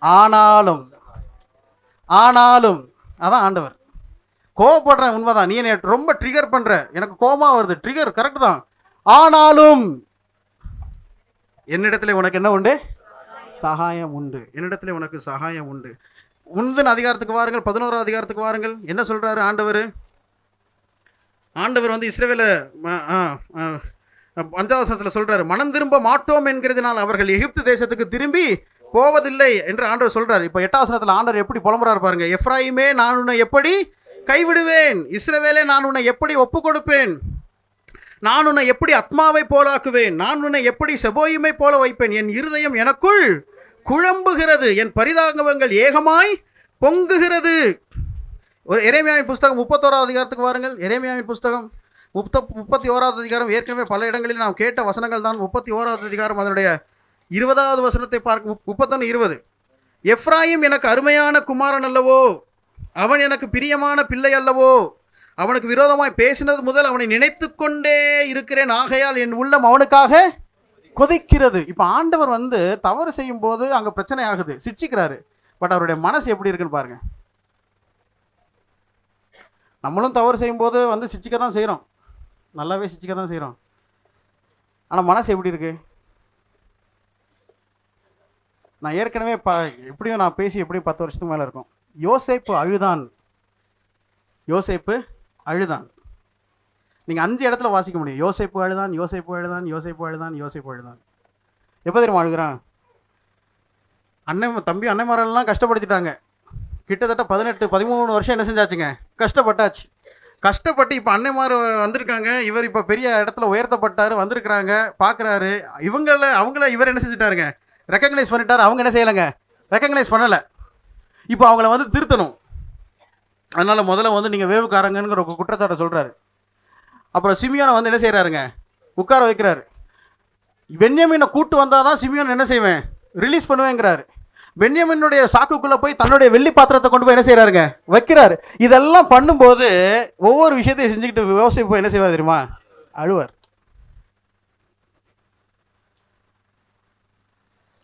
ஆனாலும். ஆனாலும் அதான் ஆண்டவர். கோவப்படுறேன் உண்மைதான், நீ என்னை ரொம்ப ட்ரிகர் பண்ற, எனக்கு கோபமா வருது, ட்ரிகர் கரெக்ட் தான். ஆனாலும் என்னிடத்துல உனக்கு என்ன உண்டு? சகாயம் உண்டு. என்னிடத்துல உனக்கு சகாயம் உண்டு. முந்தின அதிகாரத்துக்கு வாருங்கள், 11வது அதிகாரத்துக்கு வாருங்கள். என்ன சொல்றாரு ஆண்டவர்? ஆண்டவர் வந்து இஸ்ரவேல 5வது வசனத்தில் சொல்றாரு, மனம் திரும்ப மாட்டோம் என்கிறதுனால் அவர்கள் எகிப்து தேசத்துக்கு திரும்பி போவதில்லை என்று ஆண்டவர் சொல்றாரு. இப்போ 8வது வசனத்தில் ஆண்டவர் எப்படி புலம்புறாரு பாருங்க. எப்ராயிமே, நான் உன்னை எப்படி கைவிடுவேன்? இஸ்ரவேலே, நான் உன்னை எப்படி ஒப்பு கொடுப்பேன்? நான் உன்னை எப்படி ஆத்மாவை போலாக்குவேன்? நான் உன்னை எப்படி செபோயிமை போல வைப்பேன்? என் இருதயம் எனக்குள் குழம்புகிறது, என் பரிதாபங்கள் ஏகமாய் பொங்குகிறது. ஒரு எரேமியாவின் புஸ்தகம் 31வது அதிகாரத்துக்கு வாருங்கள். எரேமியாவின் புஸ்தகம் 31வது அதிகாரம். ஏற்கனவே பல இடங்களில் நாம் கேட்ட வசனங்கள் தான். 31வது அதிகாரம் அதனுடைய 20வது வசனத்தை பார்க்க. 31:20. எப்ராயிம் எனக்கு அருமையான குமாரன் அல்லவோ, அவன் எனக்கு பிரியமான பிள்ளை அல்லவோ, அவனுக்கு விரோதமாய் பேசினது முதல் அவனை நினைத்து கொண்டே இருக்கிறேன், ஆகையால் என் உள்ளம் அவனுக்காக கொதிக்கிறது. இப்போ ஆண்டவர் வந்து தவறு செய்யும் போது அங்கே பிரச்சனை ஆகுது, சிட்சிக்கிறாரு. பட் அவருடைய மனசு எப்படி இருக்குன்னு பாருங்க. நம்மளும் தவறு செய்யும் போது வந்து சிட்சிக்க தான் செய்கிறோம், நல்லாவே சிட்சிக்க தான் செய்கிறோம். ஆனால் மனசு எப்படி இருக்கு? நான் ஏற்கனவே எப்படியும் நான் பேசி எப்படியும் 10 வருஷத்துக்கு மேலே இருக்கும். யோசேப்பு அழுதான். யோசேப்பு அழுதான். நீங்கள் 5 இடத்துல வாசிக்க முடியும். யோசேப்பு அழுதான், யோசேப்பு அழுதான், யோசேப்பு அழுதான், யோசேப்பு அழுதான். எப்போ தெரியுமா அழுகிறான்? தம்பி அன்னைமாரெல்லாம் கஷ்டப்படுத்திட்டாங்க. கிட்டத்தட்ட 18-13 வருஷம் என்ன செஞ்சாச்சுங்க? கஷ்டப்பட்டாச்சு. கஷ்டப்பட்டு இப்போ அன்னைமார் வந்திருக்காங்க. இவர் இப்போ பெரிய இடத்துல உயர்த்தப்பட்டார், வந்திருக்கிறாங்க, பார்க்குறாரு. அவங்கள இவர் என்ன செஞ்சுட்டாருங்க? ரெக்கக்னைஸ் பண்ணிட்டார். அவங்க என்ன செய்யலைங்க? ரெக்கக்னைஸ் பண்ணலை. இப்போ அவங்கள வந்து திருத்தணும். அதனால் முதல்ல வந்து நீங்கள் வேவுக்காரங்கிற ஒரு குற்றச்சாட்டை சொல்கிறாரு. அப்புறம் சிமியோனை வந்து என்ன செய்கிறாருங்க? உட்கார வைக்கிறாரு. பென்யமீனை கூட்டு வந்தால் தான் சிமியோன் என்ன செய்வேன்? ரிலீஸ் பண்ணுவேங்கிறாரு. பென்யமீனுடைய சாக்குக்குள்ளே போய் தன்னுடைய வெள்ளி பாத்திரத்தை கொண்டு போய் என்ன செய்கிறாருங்க? வைக்கிறாரு. இதெல்லாம் பண்ணும்போது ஒவ்வொரு விஷயத்தையும் செஞ்சுக்கிட்டு யோசேப்பு போய் என்ன செய்வார் தெரியுமா? அழுவார்.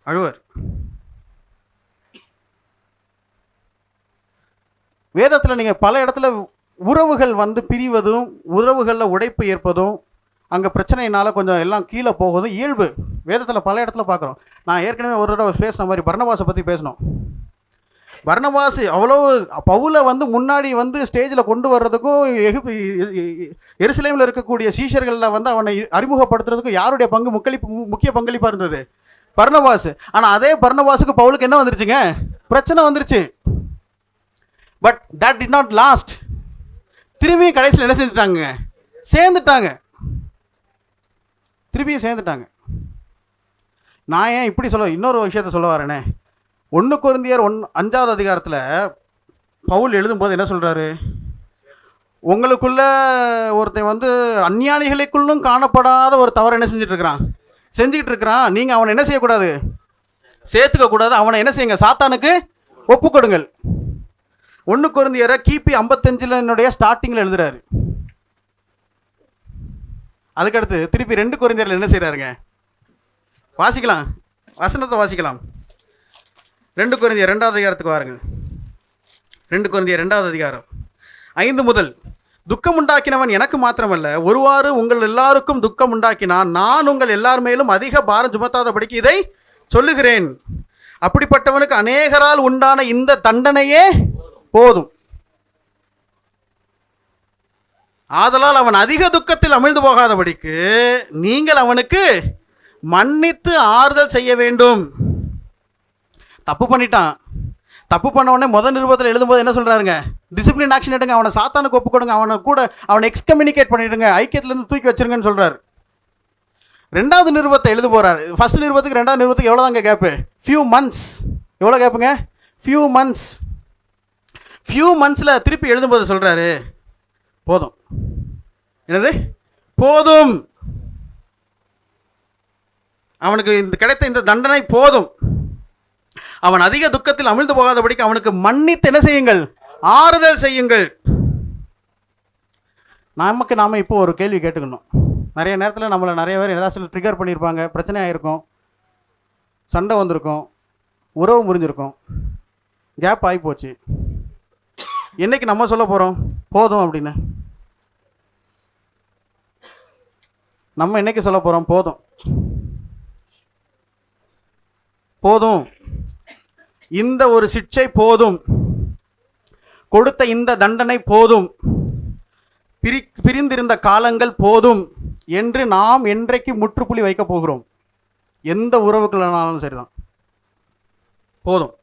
அழுவார். வேதத்தில் நீங்கள் பல இடத்துல உறவுகள் வந்து பிரிவதும், உறவுகளில் உடைப்பு ஏற்பதும், அங்கே பிரச்சனையினால் கொஞ்சம் எல்லாம் கீழே போவதும் இயல்பு. வேதத்தில் பல இடத்துல பார்க்குறோம். நான் ஏற்கனவே ஒரு தடவை பேசின மாதிரி பர்னபாஸை பற்றி பேசணும். பர்னபாஸ் அவ்வளோ பவுலை வந்து முன்னாடி வந்து ஸ்டேஜில் கொண்டு வர்றதுக்கும் எருசலேமில் இருக்கக்கூடிய சீஷர்களில் வந்து அவனை அறிமுகப்படுத்துறதுக்கும் யாருடைய பங்கு முக்கிய பங்களிப்பாக இருந்தது? பர்னபாஸ். ஆனால் அதே பர்னபாஸுக்கு பவுலுக்கு என்ன வந்துருச்சுங்க? பிரச்சனை வந்துருச்சு. But that did not last. திரும்பியும் கடைசியில் என்ன செஞ்சுட்டாங்க? சேர்ந்துட்டாங்க. திரும்பியும் சேர்ந்துட்டாங்க. நான் ஏன் இப்படி சொல்ல, இன்னொரு விஷயத்த சொல்ல வரேனே. 1 கொரிந்தியர் 5வது அதிகாரத்தில் பவுல் எழுதும்போது என்ன சொல்கிறாரு? உங்களுக்குள்ள ஒருத்தன் வந்து அஞ்ஞானிகளுக்குள்ளும் காணப்படாத ஒரு தவறு என்ன செஞ்சுக்கிட்டு இருக்கிறான். நீங்கள் அவனை என்ன செய்யக்கூடாது? சேர்த்துக்க கூடாது. அவனை என்ன செய்யுங்க? சாத்தானுக்கு ஒப்பு கொடுங்கள். 1 கொரிந்தியரை கிபி 55 ஸ்டார்டிங்கில் எழுதுறாரு. அதுக்கடுத்து திருப்பி 2 கொரிந்தியரில் என்ன செய்கிறாருங்க? வாசிக்கலாம், வசனத்தை வாசிக்கலாம். 2 கொரிந்தியர் 2வது அதிகாரத்துக்கு வாருங்கள். 2 கொரிந்தியர் 2வது அதிகாரம் 5 முதல். துக்கம் உண்டாக்கினவன் எனக்கு மாத்திரமல்ல, ஒருவாறு உங்கள் எல்லாருக்கும் துக்கம் உண்டாக்கினான். நான் உங்கள் எல்லார் மேலும் அதிக பாரம் சுமத்தாதபடிக்கு இதை சொல்லுகிறேன். அப்படிப்பட்டவனுக்கு அநேகரால் உண்டான இந்த தண்டனையே போதும். ஆதலால் அவன் அதிக துக்கத்தில் அமிழ்ந்து போகாதபடிக்கு நீங்கள் அவனுக்கு மன்னித்து ஆறுதல் செய்ய வேண்டும். தப்பு பண்ணிட்டான். தப்பு பண்ண உடனே முதல் நிருபத்தில் எழுதும்போது என்ன சொல்கிறாருங்க? டிசிப்ளின் ஆக்ஷன் எடுங்க, அவனை சாத்தானுக்கு ஒப்பு கொடுங்க, அவனை எக்ஸ்கம்யூனிகேட் பண்ணிடுங்க, ஐக்கியத்துலேருந்து தூக்கி வச்சிருங்கன்னு சொல்கிறார். 2வது நிருபத்தை எழுத போகிறார். ஃபர்ஸ்ட் நிருபத்துக்கு 2வது நிருபத்துக்கு எவ்வளோ தாங்க கேப்பு? Few months. எவ்வளோ கேப்புங்க? ஃபியூ மந்த்ஸில் திருப்பி எழுதும்போது சொல்கிறாரு, போதும். என்னது? போதும். அவனுக்கு கிடைத்த இந்த தண்டனை போதும். அவன் அதிக துக்கத்தில் அமிழ்ந்து போகாதபடிக்கு அவனுக்கு மன்னித்து என்ன செய்யுங்கள்? ஆறுதல் செய்யுங்கள். நாம இப்போ ஒரு கேள்வி கேட்டுக்கணும். நிறைய நேரத்தில் நம்மளை நிறைய பேர் ஏதாச்சும் ட்ரிகர் பண்ணியிருப்பாங்க, பிரச்சனை ஆகிருக்கும், சண்டை வந்திருக்கும், உறவு முறிஞ்சிருக்கும், கேப் ஆகி போச்சு. என்னைக்கு நம்ம சொல்ல போகிறோம் போதும் அப்படின்னு? நம்ம என்னைக்கு சொல்ல போகிறோம் போதும்? போதும், இந்த ஒரு சிக்ஷை போதும், கொடுத்த இந்த தண்டனை போதும், பிரிந்திருந்த காலங்கள் போதும் என்று நாம் என்றைக்கு முற்றுப்புள்ளி வைக்க போகிறோம்? எந்த உறவுக்குள்ளனாலும் சரிதான். போதும்.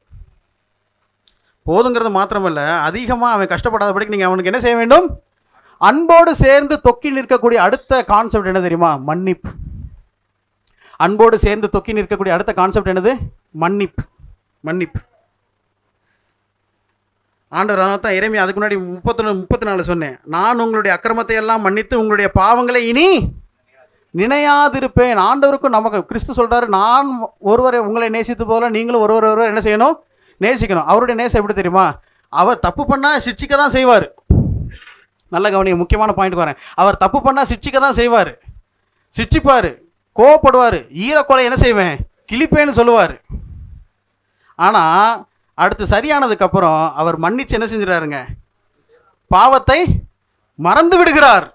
போதுங்கிறது மாத்திரமல்ல, அதிகமாக அவன் கஷ்டப்படாதபடிக்கு நீங்கள் அவனுக்கு என்ன செய்ய வேண்டும்? அன்போடு சேர்ந்து தொக்கி நிற்கக்கூடிய அடுத்த கான்செப்ட் என்ன தெரியுமா? மன்னிப்பு. அன்போடு சேர்ந்து தொக்கி நிற்கக்கூடிய அடுத்த கான்செப்ட் என்னது? மன்னிப்பு. ஆண்டவர் அதனால தான் எரேமியா அதுக்கு முன்னாடி 34 சொன்னேன். நான் உங்களுடைய அக்கிரமத்தை எல்லாம் மன்னித்து உங்களுடைய பாவங்களை இனி நினையாதிருப்பேன். ஆண்டவருக்கும் நமக்கு கிறிஸ்து சொல்கிறாரு, நான் ஒருவரை உங்களை நேசித்து போல நீங்களும் ஒருவர் என்ன செய்யணும்? நேசிக்கணும். அவருடைய நேசம் எப்படி தெரியுமா? அவர் தப்பு பண்ணால் சிட்சிக்க தான் செய்வார். நல்ல கவனிங்க, முக்கியமான பாயிண்ட் வரேன். அவர் தப்பு பண்ணால் சிட்சிக்க தான் செய்வார், சிட்சிப்பார், கோவப்படுவார், ஈரக்கொலை என்ன செய்வேன்? கிழிப்பேன்னு சொல்லுவார். ஆனால் அடுத்து சரியானதுக்கப்புறம் அவர் மன்னிச்சு என்ன செஞ்சிடறாருங்க? பாவத்தை மறந்து விடுகிறார்.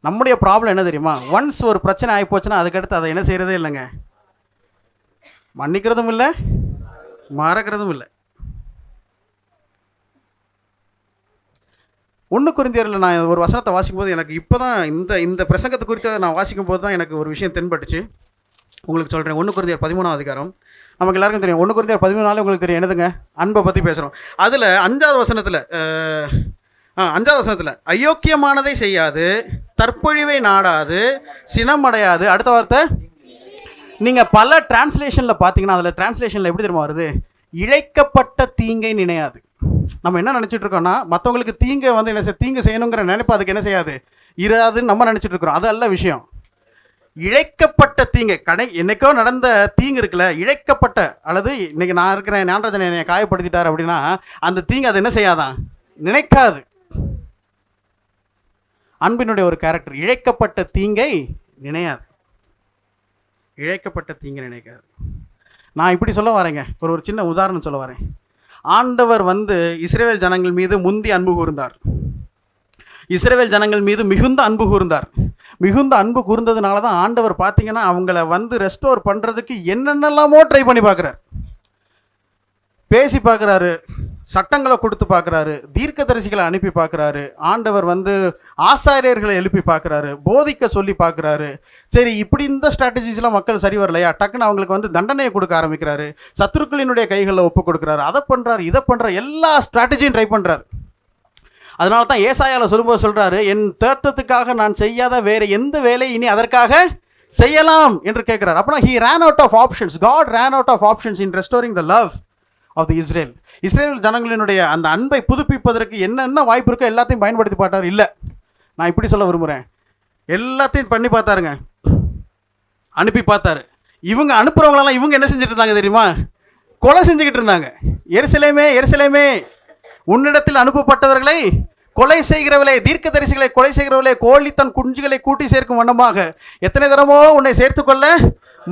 நம்முடைய ப்ராப்ளம் என்ன தெரியுமா? ஒன்ஸ் ஒரு பிரச்சனை ஆகி போச்சுன்னா அதுக்கடுத்து அதை என்ன செய்கிறதே இல்லைங்க. மன்னிக்கிறதும் இல்லை, மறக்கிறதும் இல்லை. 1 கொரிந்தியரில் நான் ஒரு வசனத்தை வாசிக்கும்போது எனக்கு இப்போ தான் இந்த பிரசங்கத்தை குறித்து நான் வாசிக்கும் போது தான் எனக்கு ஒரு விஷயம் தென்பட்டுச்சு. உங்களுக்கு சொல்கிறேன். 1 கொரிந்தியர் 13வது அதிகாரம். நமக்கு எல்லாருக்கும் தெரியும். 1 கொரிந்தியர் 13 உங்களுக்கு தெரியும் என்னதுங்க? அன்பை பற்றி பேசுகிறோம். அதில் 5வது வசனத்தில் அயோக்கியமானதை செய்யாது, தற்பொழிவை நாடாது, சினமடையாது. அடுத்த வார்த்தை நீங்கள் பல டிரான்ஸ்லேஷனில் பார்த்தீங்கன்னா அதில் டிரான்ஸ்லேஷனில் எப்படி தெரியுமா வருது? இழைக்கப்பட்ட தீங்கை நினையாது. நம்ம என்ன நினச்சிட்டு இருக்கோம்னா, மற்றவங்களுக்கு தீங்கை வந்து என்ன தீங்கு செய்யணுங்கிற நினைப்பு அதுக்கு என்ன செய்யாது, இராதுன்னு நம்ம நினச்சிட்டு இருக்கிறோம். அது அல்ல விஷயம். இழைக்கப்பட்ட தீங்கை, என்னைக்கோ நடந்த தீங்கு இருக்குல்ல, இழைக்கப்பட்ட, அல்லது இன்னைக்கு நான் இருக்கிறேன், ஞானராஜன் என்னை காயப்படுத்திட்டார் அப்படின்னா அந்த தீங்கு அது என்ன செய்யாதான்? நினைக்காது. அன்பினுடைய ஒரு கேரக்டர், இழைக்கப்பட்ட தீங்கை நினையாது. இழைக்கப்பட்ட தீங்கை நினைக்காது. நான் இப்படி சொல்ல வரேங்க, ஒரு சின்ன உதாரணம் சொல்ல வரேன். ஆண்டவர் வந்து இஸ்ரவேல் ஜனங்கள் மீது முந்தி அன்பு கூர்ந்தார். இஸ்ரவேல் ஜனங்கள் மீது மிகுந்த அன்பு கூர்ந்தார். மிகுந்த அன்பு கூர்ந்ததுனால தான் ஆண்டவர் பார்த்தீங்கன்னா அவங்கள வந்து ரெஸ்டோர் பண்ணுறதுக்கு என்னென்னலாமோ ட்ரை பண்ணி பார்க்குறாரு, பேசி பார்க்குறாரு, சட்டங்களை கொடுத்து பார்க்குறாரு, தீர்க்கதரிசிகளை அனுப்பி பார்க்குறாரு, ஆண்டவர் வந்து ஆசாரியர்களை எழுப்பி பார்க்குறாரு, போதிக்க சொல்லி பார்க்குறாரு. சரி, இப்படி இந்த ஸ்ட்ராட்டஜிஸ்லாம் மக்கள் சரி வரலையா, டக்குன்னு அவங்களுக்கு வந்து தண்டனையை கொடுக்க ஆரம்பிக்கிறாரு, சத்துருக்களினுடைய கைகளில் ஒப்பு கொடுக்குறாரு, அதை பண்ணுறாரு, இதை பண்ணுறாரு, எல்லா ஸ்ட்ராட்டஜியும் ட்ரை பண்ணுறாரு. அதனால தான் ஏசாயால சொல்லும்போது சொல்கிறாரு, என் தேட்டத்துக்காக நான் செய்யாத வேறு எந்த வேலை இனி அதற்காக செய்யலாம் என்று கேட்குறாரு. அப்படின்னா he ran out of options. God ran out of options in restoring the love of the Israel. Israel ஜனங்களினுடைய அந்த அன்பை புதுப்பிப்பதற்கு என்னென்ன வாய்ப்பு இருக்கோ எல்லாத்தையும் பயன்படுத்தி பார்த்தார். இல்லை, நான் இப்படி சொல்ல விரும்புகிறேன், எல்லாத்தையும் பண்ணி பார்த்தாருங்க, அனுப்பி பார்த்தாரு. இவங்க அனுப்புகிறவங்களெல்லாம் இவங்க என்ன செஞ்சுட்டு இருந்தாங்க தெரியுமா? கொலை செஞ்சுக்கிட்டு இருந்தாங்க. எருசலேமே எருசலேமே, உன்னிடத்தில் அனுப்பப்பட்டவர்களை கொலை செய்கிறவளே, தீர்க்கதரிசிகளை கொலை செய்கிறவளே, கோழி தன் குஞ்சுகளை கூட்டி சேர்க்கும் வண்ணமாக எத்தனை தரமோ உன்னை சேர்த்துக்கொள்ள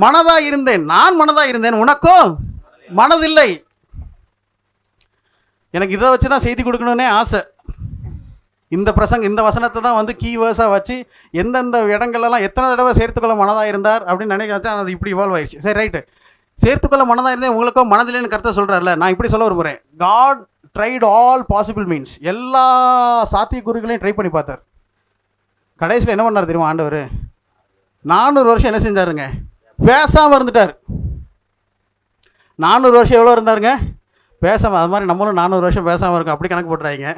மனதா இருந்தேன். நான் மனதா இருந்தேன், உனக்கோ மனதில்லை. எனக்கு இதை வச்சு தான் செய்தி கொடுக்கணுன்னே ஆசை. இந்த வசனத்தை தான் வந்து கீ வேர்ஸாக வச்சு எந்தெந்த இடங்கள்லாம் எத்தனை தடவை சேர்த்துக்கொள்ள மனதாக இருந்தார் அப்படின்னு நினைக்க அது இப்படி இவால்வ் ஆயிடுச்சு. சரி, ரைட்டு, சேர்த்துக்கொள்ள மனதாக இருந்தேன், உங்களுக்கோ மனதில்லைன்னு கருத்தை சொல்கிறார்ல. நான் இப்படி சொல்ல விரும்புகிறேன், God tried all possible means, எல்லா சாத்தியக்கூறுகளையும் ட்ரை பண்ணி பார்த்தார். கடைசியில் என்ன பண்ணார் தெரியுமா ஆண்டவர்? 400 வருஷம் என்ன செஞ்சாருங்க? பேசாமல் இருந்துட்டார். 400 வருஷம் எவ்வளோ இருந்தாருங்க? பேசாமல். அது மாதிரி நம்மளும் 400 வருஷம் பேசாமல் இருக்கும், அப்படி கணக்கு போட்டுறாங்க.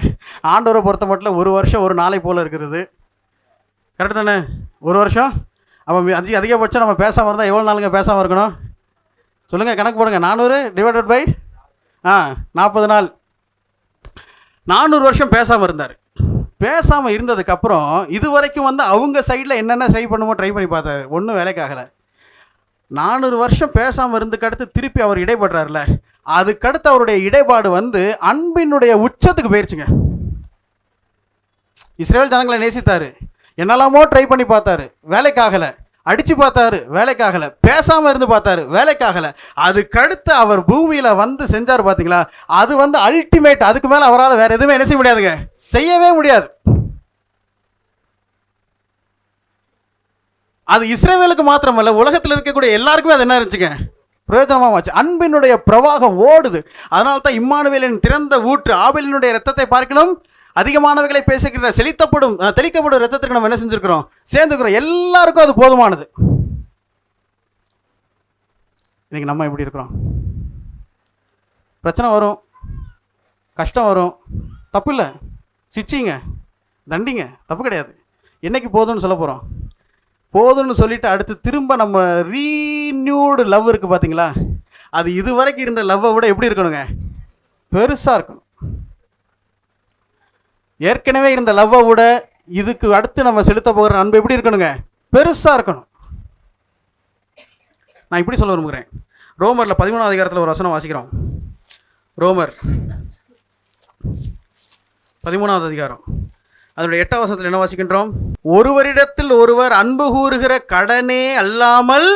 ஆண்டவரை பொறுத்த மட்டும் 1 வருஷம் ஒரு நாளை போல் இருக்கிறது. கரெக்டு தானே? 1 வருஷம் அப்போ அதிகபட்சம் நம்ம பேசாமல் இருந்தால் எவ்வளோ நாளுங்க பேசாமல் இருக்கணும் சொல்லுங்கள், கணக்கு போடுங்க. 400 டிவைடட் பை 40 நாள். 400 வருஷம் பேசாமல் இருந்தார். பேசாமல் இருந்ததுக்கப்புறம் இது வரைக்கும் வந்து அவங்க சைடில் என்னென்ன ட்ரை பண்ணுமோ ட்ரை பண்ணி பார்த்தாரு, ஒன்றும் வேலைக்காகலை. 400 வருஷம் பேசாமல் இருந்துக்கு அடுத்து திருப்பி அவர் இடைப்படுறாருல, அதுக்கடுத்து அவருடைய இடைப்பாடு வந்து அன்பினுடைய உச்சத்துக்கு போயிடுச்சுங்க. இஸ்ரேல் ஜனங்களை நேசித்தார், என்னெல்லாமோ ட்ரை பண்ணி பார்த்தாரு, வேலைக்காகலை. அடித்து பார்த்தாரு, வேலைக்காகலை. பேசாமல் இருந்து பார்த்தாரு, வேலைக்காகலை. அதுக்கடுத்து அவர் பூமியில் வந்து செஞ்சார் பார்த்தீங்களா, அது வந்து அல்டிமேட். அதுக்கு மேலே அவரால் வேறு எதுவுமே என்ன செய்ய முடியாதுங்க, செய்யவே முடியாது. அது இஸ்ரவேலுக்கு மாத்திரமல்ல, உலகத்தில் இருக்கக்கூடிய எல்லாருக்குமே அது என்ன இருந்துச்சுங்க, பிரயோஜனமாக ஆச்சு. அன்பினுடைய பிரவாகம் ஓடுது. அதனால தான் இம்மானுவேலின் திறந்த ஊற்று, ஆபேலினுடைய ரத்தத்தை பார்க்கணும் அதிகமானவைகளை பேசுகிற தெளிக்கப்படும் ரத்தத்திற்கு நம்ம என்ன செஞ்சுருக்கிறோம், சேர்ந்துக்கிறோம். எல்லாருக்கும் அது போதுமானது. இன்னைக்கு நம்ம எப்படி இருக்கிறோம்? பிரச்சனை வரும், கஷ்டம் வரும், தப்பு இல்லை, சிச்சிங்க, தண்டிங்க, தப்பு கிடையாது. என்னைக்கு போதும்னு சொல்ல போகிறோம்? போதும்னு சொல்லிட்டு அடுத்து திரும்ப நம்ம ரீநியூடு லவ் இருக்குது பார்த்தீங்களா, அது இது வரைக்கும் இருந்த லவ்வை விட எப்படி இருக்கணுங்க, பெருசாக இருக்கணும். ஏற்கனவே இருந்த லவ்வை விட இதுக்கு அடுத்து நம்ம செலுத்த போகிற அன்பு எப்படி இருக்கணுங்க, பெருசாக இருக்கணும். நான் இப்படி சொல்ல விரும்புகிறேன். ரோமரில் 13ஆம் அதிகாரத்தில் ஒரு வசனம் வாசிக்கிறோம். ரோமர் 13ஆவது அதிகாரம் அதனுடைய 8ஆம் வசனத்தில் என்ன வாசிக்கின்றோம்? ஒருவரிடத்தில் ஒருவர் அன்பு கூறுகிற கடனே அல்லாமல்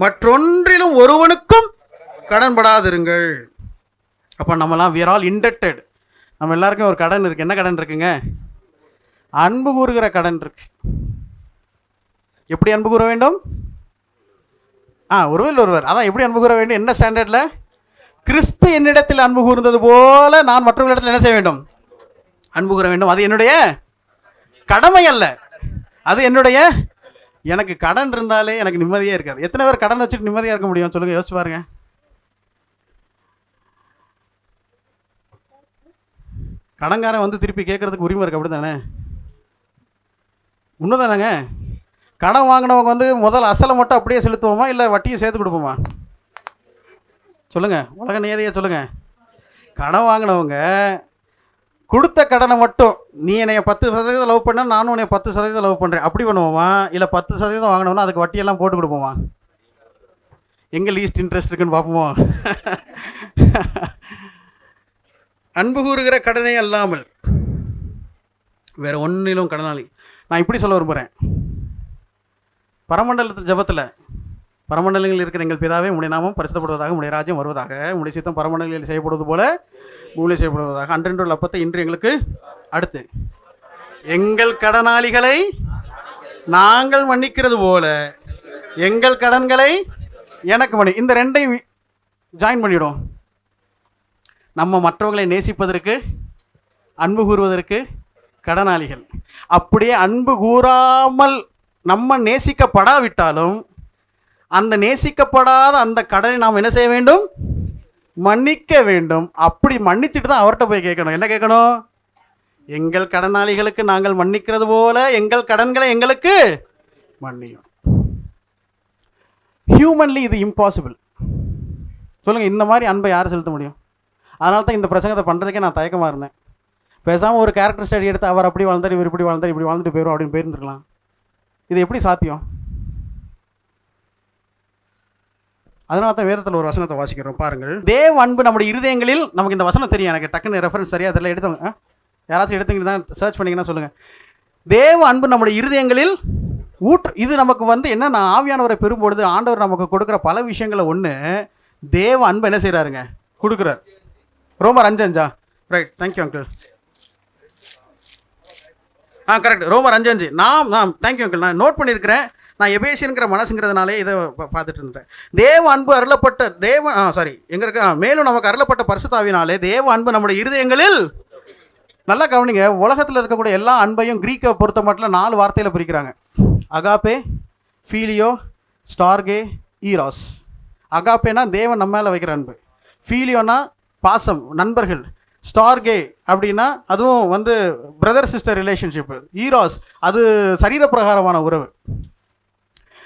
மற்றொன்றிலும் ஒருவனுக்கும் கடன்படாதிருங்கள். அப்போ நம்மலாம் we are all indebted. நம்ம எல்லாருக்கும் ஒரு கடன் இருக்குது. என்ன கடன் இருக்குங்க? அன்பு கூறுகிற கடன் இருக்கு. எப்படி அன்பு கூற வேண்டும்? ஒருவர். அதான் எப்படி அன்பு கூற வேண்டும்? என்ன ஸ்டாண்டர்டில்? கிறிஸ்து என்னிடத்தில் அன்பு கூர்ந்தது போல நான் மற்றவர்களிடத்தில் என்ன செய்ய வேண்டும்? அன்பு கூற வேண்டும். அது என்னுடைய கடமை அல்ல, அது என்னுடைய, எனக்கு கடன் இருந்தாலே எனக்கு நிம்மதியே இருக்காது. எத்தனை பேர் கடன் வச்சுட்டு நிம்மதியாக இருக்க முடியும் சொல்லுங்கள், யோசிச்சு பாருங்க. கடன்காரன் வந்து திருப்பி கேட்கறதுக்கு உரிமை இருக்குது, அப்படி தானே? உண்மைதானேங்க? கடன் வாங்கினவங்க வந்து முதல் அசலை மட்டும் அப்படியே செலுத்துவோமா, இல்லை வட்டியை சேர்த்து கொடுப்போமா? சொல்லுங்கள், உலக நியதியை சொல்லுங்கள். கடன் வாங்கினவங்க கொடுத்த கடனை மட்டும், நீ என்னைய 10% லவ் பண்ண, நானும் உன்னை 10% லவ் பண்ணுறேன், அப்படி பண்ணுவோமா? இல்லை 10% வாங்கினோம்னா அதுக்கு வட்டியெல்லாம் போட்டு கொடுப்போமா? எங்கே லீஸ்ட் இன்ட்ரெஸ்ட் இருக்குன்னு பார்ப்போமா? அன்பு கூறுகிற கடனே அல்லாமல் வேறு ஒன்றிலும் கடனாளி. நான் இப்படி சொல்ல விரும்புகிறேன். பரமண்டலத்து ஜபத்தில், பரமண்டலங்களில் இருக்கிற எங்கள் பிதாவே உடைய நாமம் பரிசுத்தப்படுவதாக, உடைய ராஜ்யம் வருவதாக, உடைய சித்தம் பரமண்டலங்களில் செய்யப்படுவது போல பூமியில் செய்யப்படுவதாக, அன்றென்று அப்பத்தை இன்று எங்களுக்கு அடுத்து எங்கள் கடனாளிகளை நாங்கள் மன்னிக்கிறது போல எங்கள் கடன்களை எனக்கு மன்னி. இந்த ரெண்டையும் ஜாயின் பண்ணிவிடும். நம்ம மற்றவர்களை நேசிப்பதற்கு, அன்பு கூறுவதற்கு கடனாளிகள். அப்படியே அன்பு கூறாமல் நம்ம நேசிக்கப்படாவிட்டாலும் அந்த நேசிக்கப்படாத அந்த கடனை நாம் என்ன செய்ய வேண்டும்? மன்னிக்க வேண்டும். அப்படி மன்னிச்சுட்டு தான் அவர்கிட்ட போய் கேட்கணும். என்ன கேட்கணும்? எங்கள் கடனாளிகளுக்கு நாங்கள் மன்னிக்கிறது போல எங்கள் கடன்களை எங்களுக்கு மன்னியும். ஹியூமன்லி இது இம்பாசிபிள். சொல்லுங்கள், இந்த மாதிரி அன்பை யார் செலுத்த முடியும்? அதனால தான் இந்த பிரசங்கத்தை பண்ணுறதுக்கே நான் தயக்கமாக இருந்தேன். பேசாமல் ஒரு கேரக்டர் ஸ்டடி எடுத்து அவர் அப்படி வாழ்ந்தார், இவர் இப்படி வாழ்ந்தார், இப்படி வாழ்ந்துட்டு போயிடும் அப்படின்னு போயிருந்துருக்கலாம். இது எப்படி சாத்தியம்? அதனால தான் வேதத்தில் ஒரு வசனத்தை வாசிக்கிறோம் பாருங்கள். தேவ அன்பு நம்முடைய இருதயங்களில், நமக்கு இந்த வசனம் தெரியும், எனக்கு டக்குன்னு ரெஃபரன்ஸ் சரியாக அதில் எடுத்தவங்க யாராச்சும் எடுத்தீங்க தான் சர்ச் பண்ணிங்கன்னா சொல்லுங்கள். தேவ அன்பு நம்முடைய இருதயங்களில் இது நமக்கு என்ன, ஆவியானவரை பெறும்பொழுது ஆண்டவர் நமக்கு கொடுக்குற பல விஷயங்களை ஒன்று தேவ அன்பு என்ன செய்கிறாருங்க, கொடுக்குறார். ரோமர் 5:5. Right, thank you uncle. கரெக்ட், ரோமர் 5:5. நான் தேங்க்யூ அங்கிள், நான் நோட் பண்ணியிருக்கிறேன். நான் எபேசியனுங்கிற மனசுங்கிறதுனாலே இதை பார்த்துட்டு இருந்தேன். தேவ அன்பு அருளப்பட்ட எங்கே இருக்கு, மேலும் நமக்கு அருளப்பட்ட பரிசுத்தாவினாலே தேவ அன்பு நம்முடைய இருதயங்களில். நல்லா கவனிங்க, உலகத்தில் இருக்கக்கூடிய எல்லா அன்பையும் கிரீக்கை பொறுத்த மட்டும் 4 வார்த்தையில் பிரிக்கிறாங்க. Agape, ஃபீலியோ, ஸ்டார்கே, eros. அகாப்பேனா தேவன் நம்ம மேலே வைக்கிற அன்பு. ஃபீலியோனா பாசம், நண்பர்கள். ஸ்டார்கே அப்படின்னா அதுவும் பிரதர் சிஸ்டர் ரிலேஷன்ஷிப்பு. ஈராஸ் அது சரீரப்பிரகாரமான உறவு.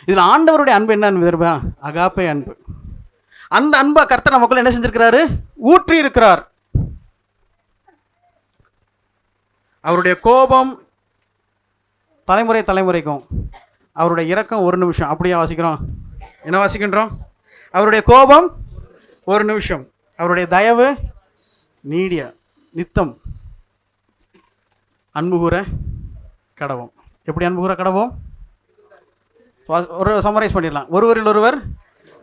இதில் ஆண்டவருடைய அன்பு என்னன்னு தெரியுமா? அகாப்பே அன்பு. அந்த அன்பை கர்த்தர் நமக்குள்ள என்ன செஞ்சிருக்கிறாரு? ஊற்றி இருக்கிறார். அவருடைய கோபம் தலைமுறைக்கும், அவருடைய இரக்கம் 1 நிமிஷம். அப்படியே வாசிக்கிறோம். என்ன வாசிக்கின்றோம்? அவருடைய கோபம் 1 நிமிஷம், அவருடைய தயவு நீடிய நித்தம். அன்பு கூற கடவோம். எப்படி அன்பு கூற கடவோம்? ஒரு சம்மரைஸ் பண்ணிடலாம். ஒருவரில் ஒருவர்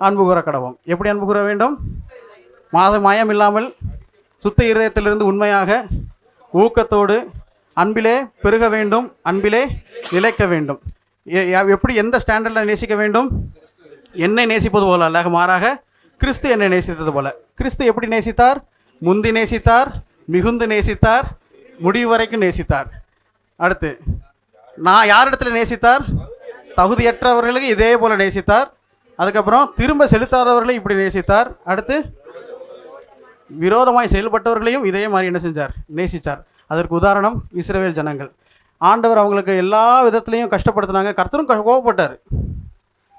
அன்பு கூற கடவோம். எப்படி அன்பு கூற வேண்டும்? மாயம் இல்லாமல் சுத்த இருதயத்திலிருந்து உண்மையாக ஊக்கத்தோடு அன்பிலே பெருக வேண்டும், அன்பிலே நிலைக்க வேண்டும். எப்படி, எந்த ஸ்டாண்டர்டில் நேசிக்க வேண்டும்? என்னை நேசிப்பது போல அல்ல, மாறாக கிறிஸ்து என்னை நேசித்தது போல. கிறிஸ்து எப்படி நேசித்தார்? முந்தி நேசித்தார், மிகுந்து நேசித்தார், முடிவு வரைக்கும் நேசித்தார். அடுத்து நான் யாரிடத்துல நேசித்தார்? தகுதியற்றவர்களுக்கு இதே போல நேசித்தார். அதுக்கப்புறம் திரும்ப செலுத்தாதவர்களை இப்படி நேசித்தார். அடுத்து விரோதமாய் செயல்பட்டவர்களையும் இதே மாதிரி என்ன செஞ்சார்? நேசித்தார். அதற்கு உதாரணம் இஸ்ரவேல் ஜனங்கள். ஆண்டவர் அவங்களுக்கு எல்லா விதத்துலையும் கஷ்டப்படுத்தினாங்க, கர்த்தரும் கோபப்பட்டார்.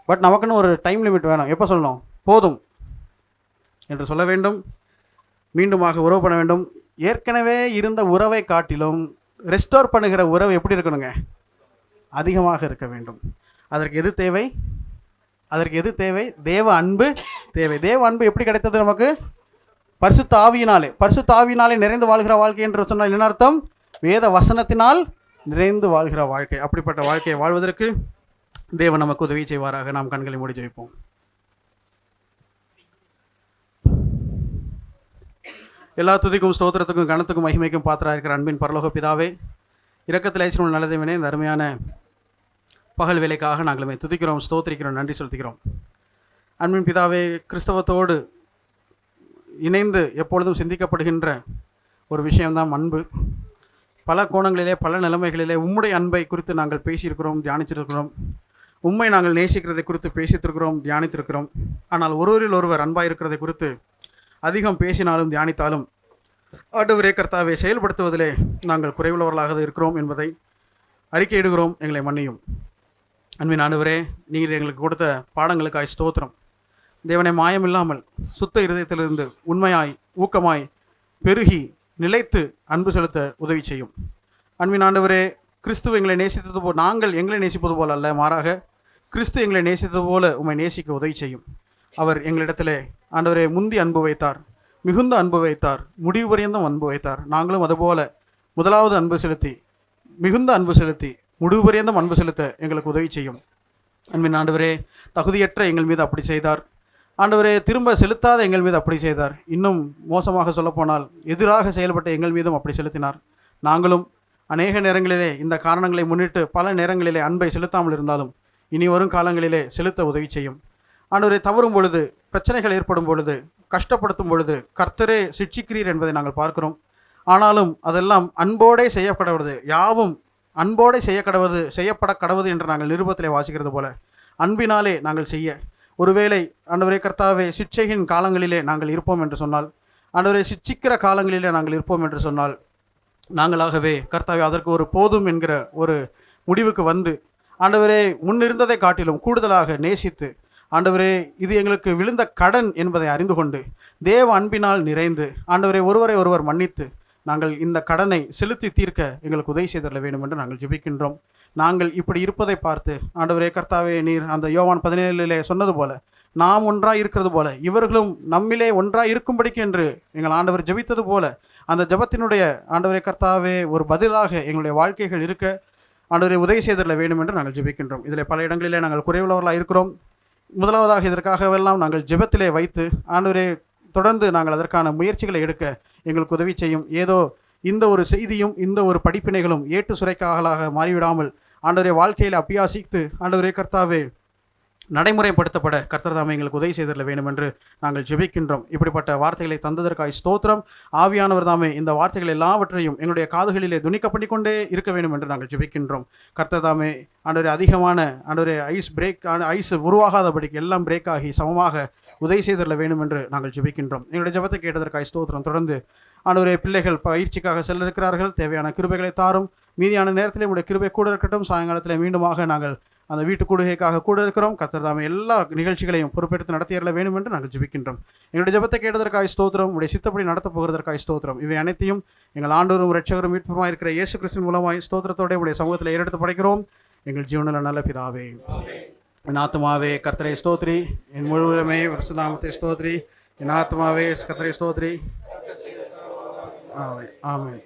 பட் நமக்குன்னு ஒரு டைம் லிமிட் வேணும். எப்போ சொல்லணும்? போதும் என்று சொல்ல வேண்டும், மீண்டுமாக உறவு பண்ண வேண்டும். ஏற்கனவே இருந்த உறவை காட்டிலும் ரெஸ்டோர் பண்ணுகிற உறவு எப்படி இருக்கணுங்க? அதிகமாக இருக்க வேண்டும். அதற்கு எது தேவை? தேவ அன்பு தேவை. தேவ அன்பு எப்படி கிடைத்தது நமக்கு? பரிசுத்த ஆவியினாலே நிறைந்து வாழ்கிற வாழ்க்கை என்று சொன்னால் என்ன அர்த்தம்? வேத வசனத்தினால் நிறைந்து வாழ்கிற வாழ்க்கை. அப்படிப்பட்ட வாழ்க்கையை வாழ்வதற்கு தேவன் நமக்கு உதவி செய்வாராக. நாம் கண்களை மூடி ஜெபிப்போம். எல்லா துதிக்கும் ஸ்தோத்திரத்துக்கும் கனத்துக்கும் மகிமைக்கும் பாத்திரா இருக்கிற அன்பின் பரலோக பிதாவே, இரக்கத்தில் ஐஸ்வரம் நல்ல தேவனே, இந்த அருமையான பகல் வேலைக்காக நாங்களுமே துதிக்கிறோம், ஸ்தோத்திரிக்கிறோம், நன்றி செலுத்துகிறோம். அன்பின் பிதாவே, கிறிஸ்தவத்தோடு இணைந்து எப்பொழுதும் சிந்திக்கப்படுகின்ற ஒரு விஷயம்தான் அன்பு. பல கோணங்களிலே, பல நிலைமைகளிலே உம்முடைய அன்பை குறித்து நாங்கள் பேசியிருக்கிறோம், தியானிச்சிருக்கிறோம். உம்மை நாங்கள் நேசிக்கிறதை குறித்து பேசித்திருக்கிறோம், தியானித்திருக்கிறோம். ஆனால் ஒருவரில் ஒருவர் அன்பாக இருக்கிறதை குறித்து அதிகம் பேசினாலும் தியானித்தாலும் ஆண்டவரே கர்த்தாவை செயல்படுத்துவதிலே நாங்கள் குறைவுள்ளவர்களாக இருக்கிறோம் என்பதை அறிக்கையிடுகிறோம். எங்களை மன்னியும். அன்பின் ஆண்டவரே, நீங்கள் எங்களுக்கு கொடுத்த பாடங்களுக்காய் ஸ்தோத்திரம். தேவனை மாயமில்லாமல் சுத்த இருதயத்திலிருந்து உண்மையாய் ஊக்கமாய் பெருகி நிலைத்து அன்பு செலுத்த உதவி செய்யும். அன்பின் ஆண்டவரே, கிறிஸ்துவ எங்களை நேசித்தது போல் நாங்கள் எங்களை நேசிப்பது போல் அல்ல, மாறாக கிறிஸ்து எங்களை நேசித்தது போல உம்மை நேசிக்க உதவி செய்யும். அவர் எங்களிடத்திலே ஆண்டவரே முந்தி அன்பு வைத்தார், மிகுந்த அன்பு வைத்தார், முடிவு பரியந்தம் அன்பு வைத்தார். நாங்களும் அதுபோல முதலாவது அன்பு செலுத்தி, மிகுந்த அன்பு செலுத்தி, முடிவு பரியந்தம் அன்பு செலுத்த எங்களுக்கு உதவி செய்யும். அன்பின் ஆண்டவரே, தகுதியற்ற எங்கள் மீது அப்படி செய்தார். ஆண்டவரே, திரும்ப செலுத்தாத எங்கள் மீது அப்படி செய்தார். இன்னும் மோசமாக சொல்லப்போனால் எதிராக செயல்பட்ட எங்கள் மீதும் அப்படி செலுத்தினார். நாங்களும் அநேக நேரங்களிலே இந்த காரணங்களை முன்னிட்டு பல நேரங்களிலே அன்பை செலுத்தாமல் இருந்தாலும் இனி வரும் காலங்களிலே செலுத்த உதவி செய்யும். ஆண்டவரே, தவறும் பொழுது, பிரச்சனைகள் ஏற்படும் பொழுது, கஷ்டப்படுத்தும் பொழுது கர்த்தரே சிட்சிக்கிறீர் என்பதை நாங்கள் பார்க்கிறோம். ஆனாலும் அதெல்லாம் அன்போடே செய்யப்படுவது, யாவும் அன்போடே செய்யப்பட கடவுது என்று நாங்கள் நிருபத்திலே வாசிக்கிறது போல அன்பினாலே நாங்கள் செய்ய, ஒருவேளை ஆண்டவரே கர்த்தாவே சிட்சையின் காலங்களிலே நாங்கள் இருப்போம் என்று சொன்னால், ஆண்டவரே சிட்சிக்கிற காலங்களிலே நாங்கள் இருப்போம் என்று சொன்னால், நாங்களாகவே கர்த்தாவே அதற்கு ஒரு போதும் என்கிற ஒரு முடிவுக்கு வந்து ஆண்டவரே முன்னிருந்ததை காட்டிலும் கூடுதலாக நேசித்து ஆண்டவரே இது எங்களுக்கு விழுந்த கடன் என்பதை அறிந்து கொண்டு தேவ அன்பினால் நிறைந்து ஆண்டவரே ஒருவரை ஒருவர் மன்னித்து நாங்கள் இந்த கடனை செலுத்தி தீர்க்க எங்களுக்கு உதவி செய்தரல வேண்டும் என்று நாங்கள் ஜெபிக்கின்றோம். நாங்கள் இப்படி இருப்பதை பார்த்து ஆண்டவரே கர்த்தாவே நீர் அந்த யோவான் 17 சொன்னது போல நாம் ஒன்றாய் இருக்கிறது போல இவர்களும் நம்மிலே ஒன்றாய் இருக்கும்படிக்கு என்று எங்கள் ஆண்டவர் ஜெபித்தது போல அந்த ஜெபத்தினுடைய ஆண்டவரே கர்த்தாவே ஒரு பதிலாக எங்களுடைய வாழ்க்கைகள் இருக்க ஆண்டவரை உதவி செய்தரல வேண்டும் என்று நாங்கள் ஜெபிக்கின்றோம். இதில் பல இடங்களிலே நாங்கள் குறைவுள்ளவர்களாக இருக்கிறோம். முதலாவதாக இதற்காகவெல்லாம் நாங்கள் ஜெபத்திலே வைத்து ஆண்டவரே தொடர்ந்து நாங்கள் அதற்கான முயற்சிகளை எடுக்க எங்களுக்கு உதவி செய்யும். ஏதோ இந்த ஒரு செய்தியும் இந்த ஒரு படிப்பினைகளும் ஏட்டு சுரைக்காகலாக மாறிவிடாமல் ஆண்டவரே வாழ்க்கையில் அபியாசித்து ஆண்டவரே கர்த்தாவே நடைமுறைப்படுத்தப்பட கர்த்தர் தாமே எங்களுக்கு உதவி செய்தரல வேண்டும் என்று நாங்கள் ஜெபிக்கின்றோம். இப்படிப்பட்ட வார்த்தைகளை தந்ததற்காய் ஸ்தோத்திரம். ஆவியானவர் தாமே இந்த வார்த்தைகள் எல்லாவற்றையும் எங்களுடைய காதுகளிலே துணிக்க பண்ணிக்கொண்டே இருக்க வேண்டும் என்று நாங்கள் ஜெபிக்கின்றோம். கர்த்தர் தாமே ஆண்டவரே அதிகமான ஆண்டவரே ஐஸ் உருவாகாதபடிக்கு எல்லாம் பிரேக் ஆகி சமமாக உதவி செய்தரல வேண்டும் என்று நாங்கள் ஜெபிக்கின்றோம். எங்களுடைய ஜெபத்தை கேட்டதற்காய் ஸ்தோத்திரம். தொடர்ந்து ஆண்டவரே பிள்ளைகள் பயிற்சிக்காக செல்ல இருக்கிறார்கள். தேவையான கிருபைகளை தாரும். மீதியான நேரத்தில் உங்களுடைய கிருபை கூட இருக்கட்டும். சாயங்காலத்தில் மீண்டுமாக நாங்கள் அந்த வீட்டு கூடுகைக்காக கூட இருக்கிறோம். கர்த்தர் தாமே எல்லா நிகழ்ச்சிகளையும் பொறுப்பெடுத்து நடத்தியறல வேண்டும் என்று நாங்கள் ஜெபிக்கின்றோம். எங்களுடைய ஜெபத்தை கேட்டதற்காக ஸ்தோத்திரம். உங்களுடைய சித்தப்படி நடத்தப் போகிறதற்காக ஸ்தோத்திரம். இவை அனைத்தையும் எங்கள் ஆண்டவரும் இரட்சகரும் மீட்புமாய் இருக்கிற இயேசு கிறிஸ்துவின் மூலமாய் ஸ்தோத்திரத்தோடு உடைய சமூகத்தில் ஏறெடுத்து படைக்கிறோம். எங்கள் ஜீவனில் நல்ல பிதாவே. என் ஆத்துமாவே கர்த்தரை ஸ்தோத்ரி, என் முழுவதுமே நாமத்தை ஸ்தோத்ரி, என் ஆத்துமாவே கர்த்தரை ஸ்தோத்ரி. ஆமென்.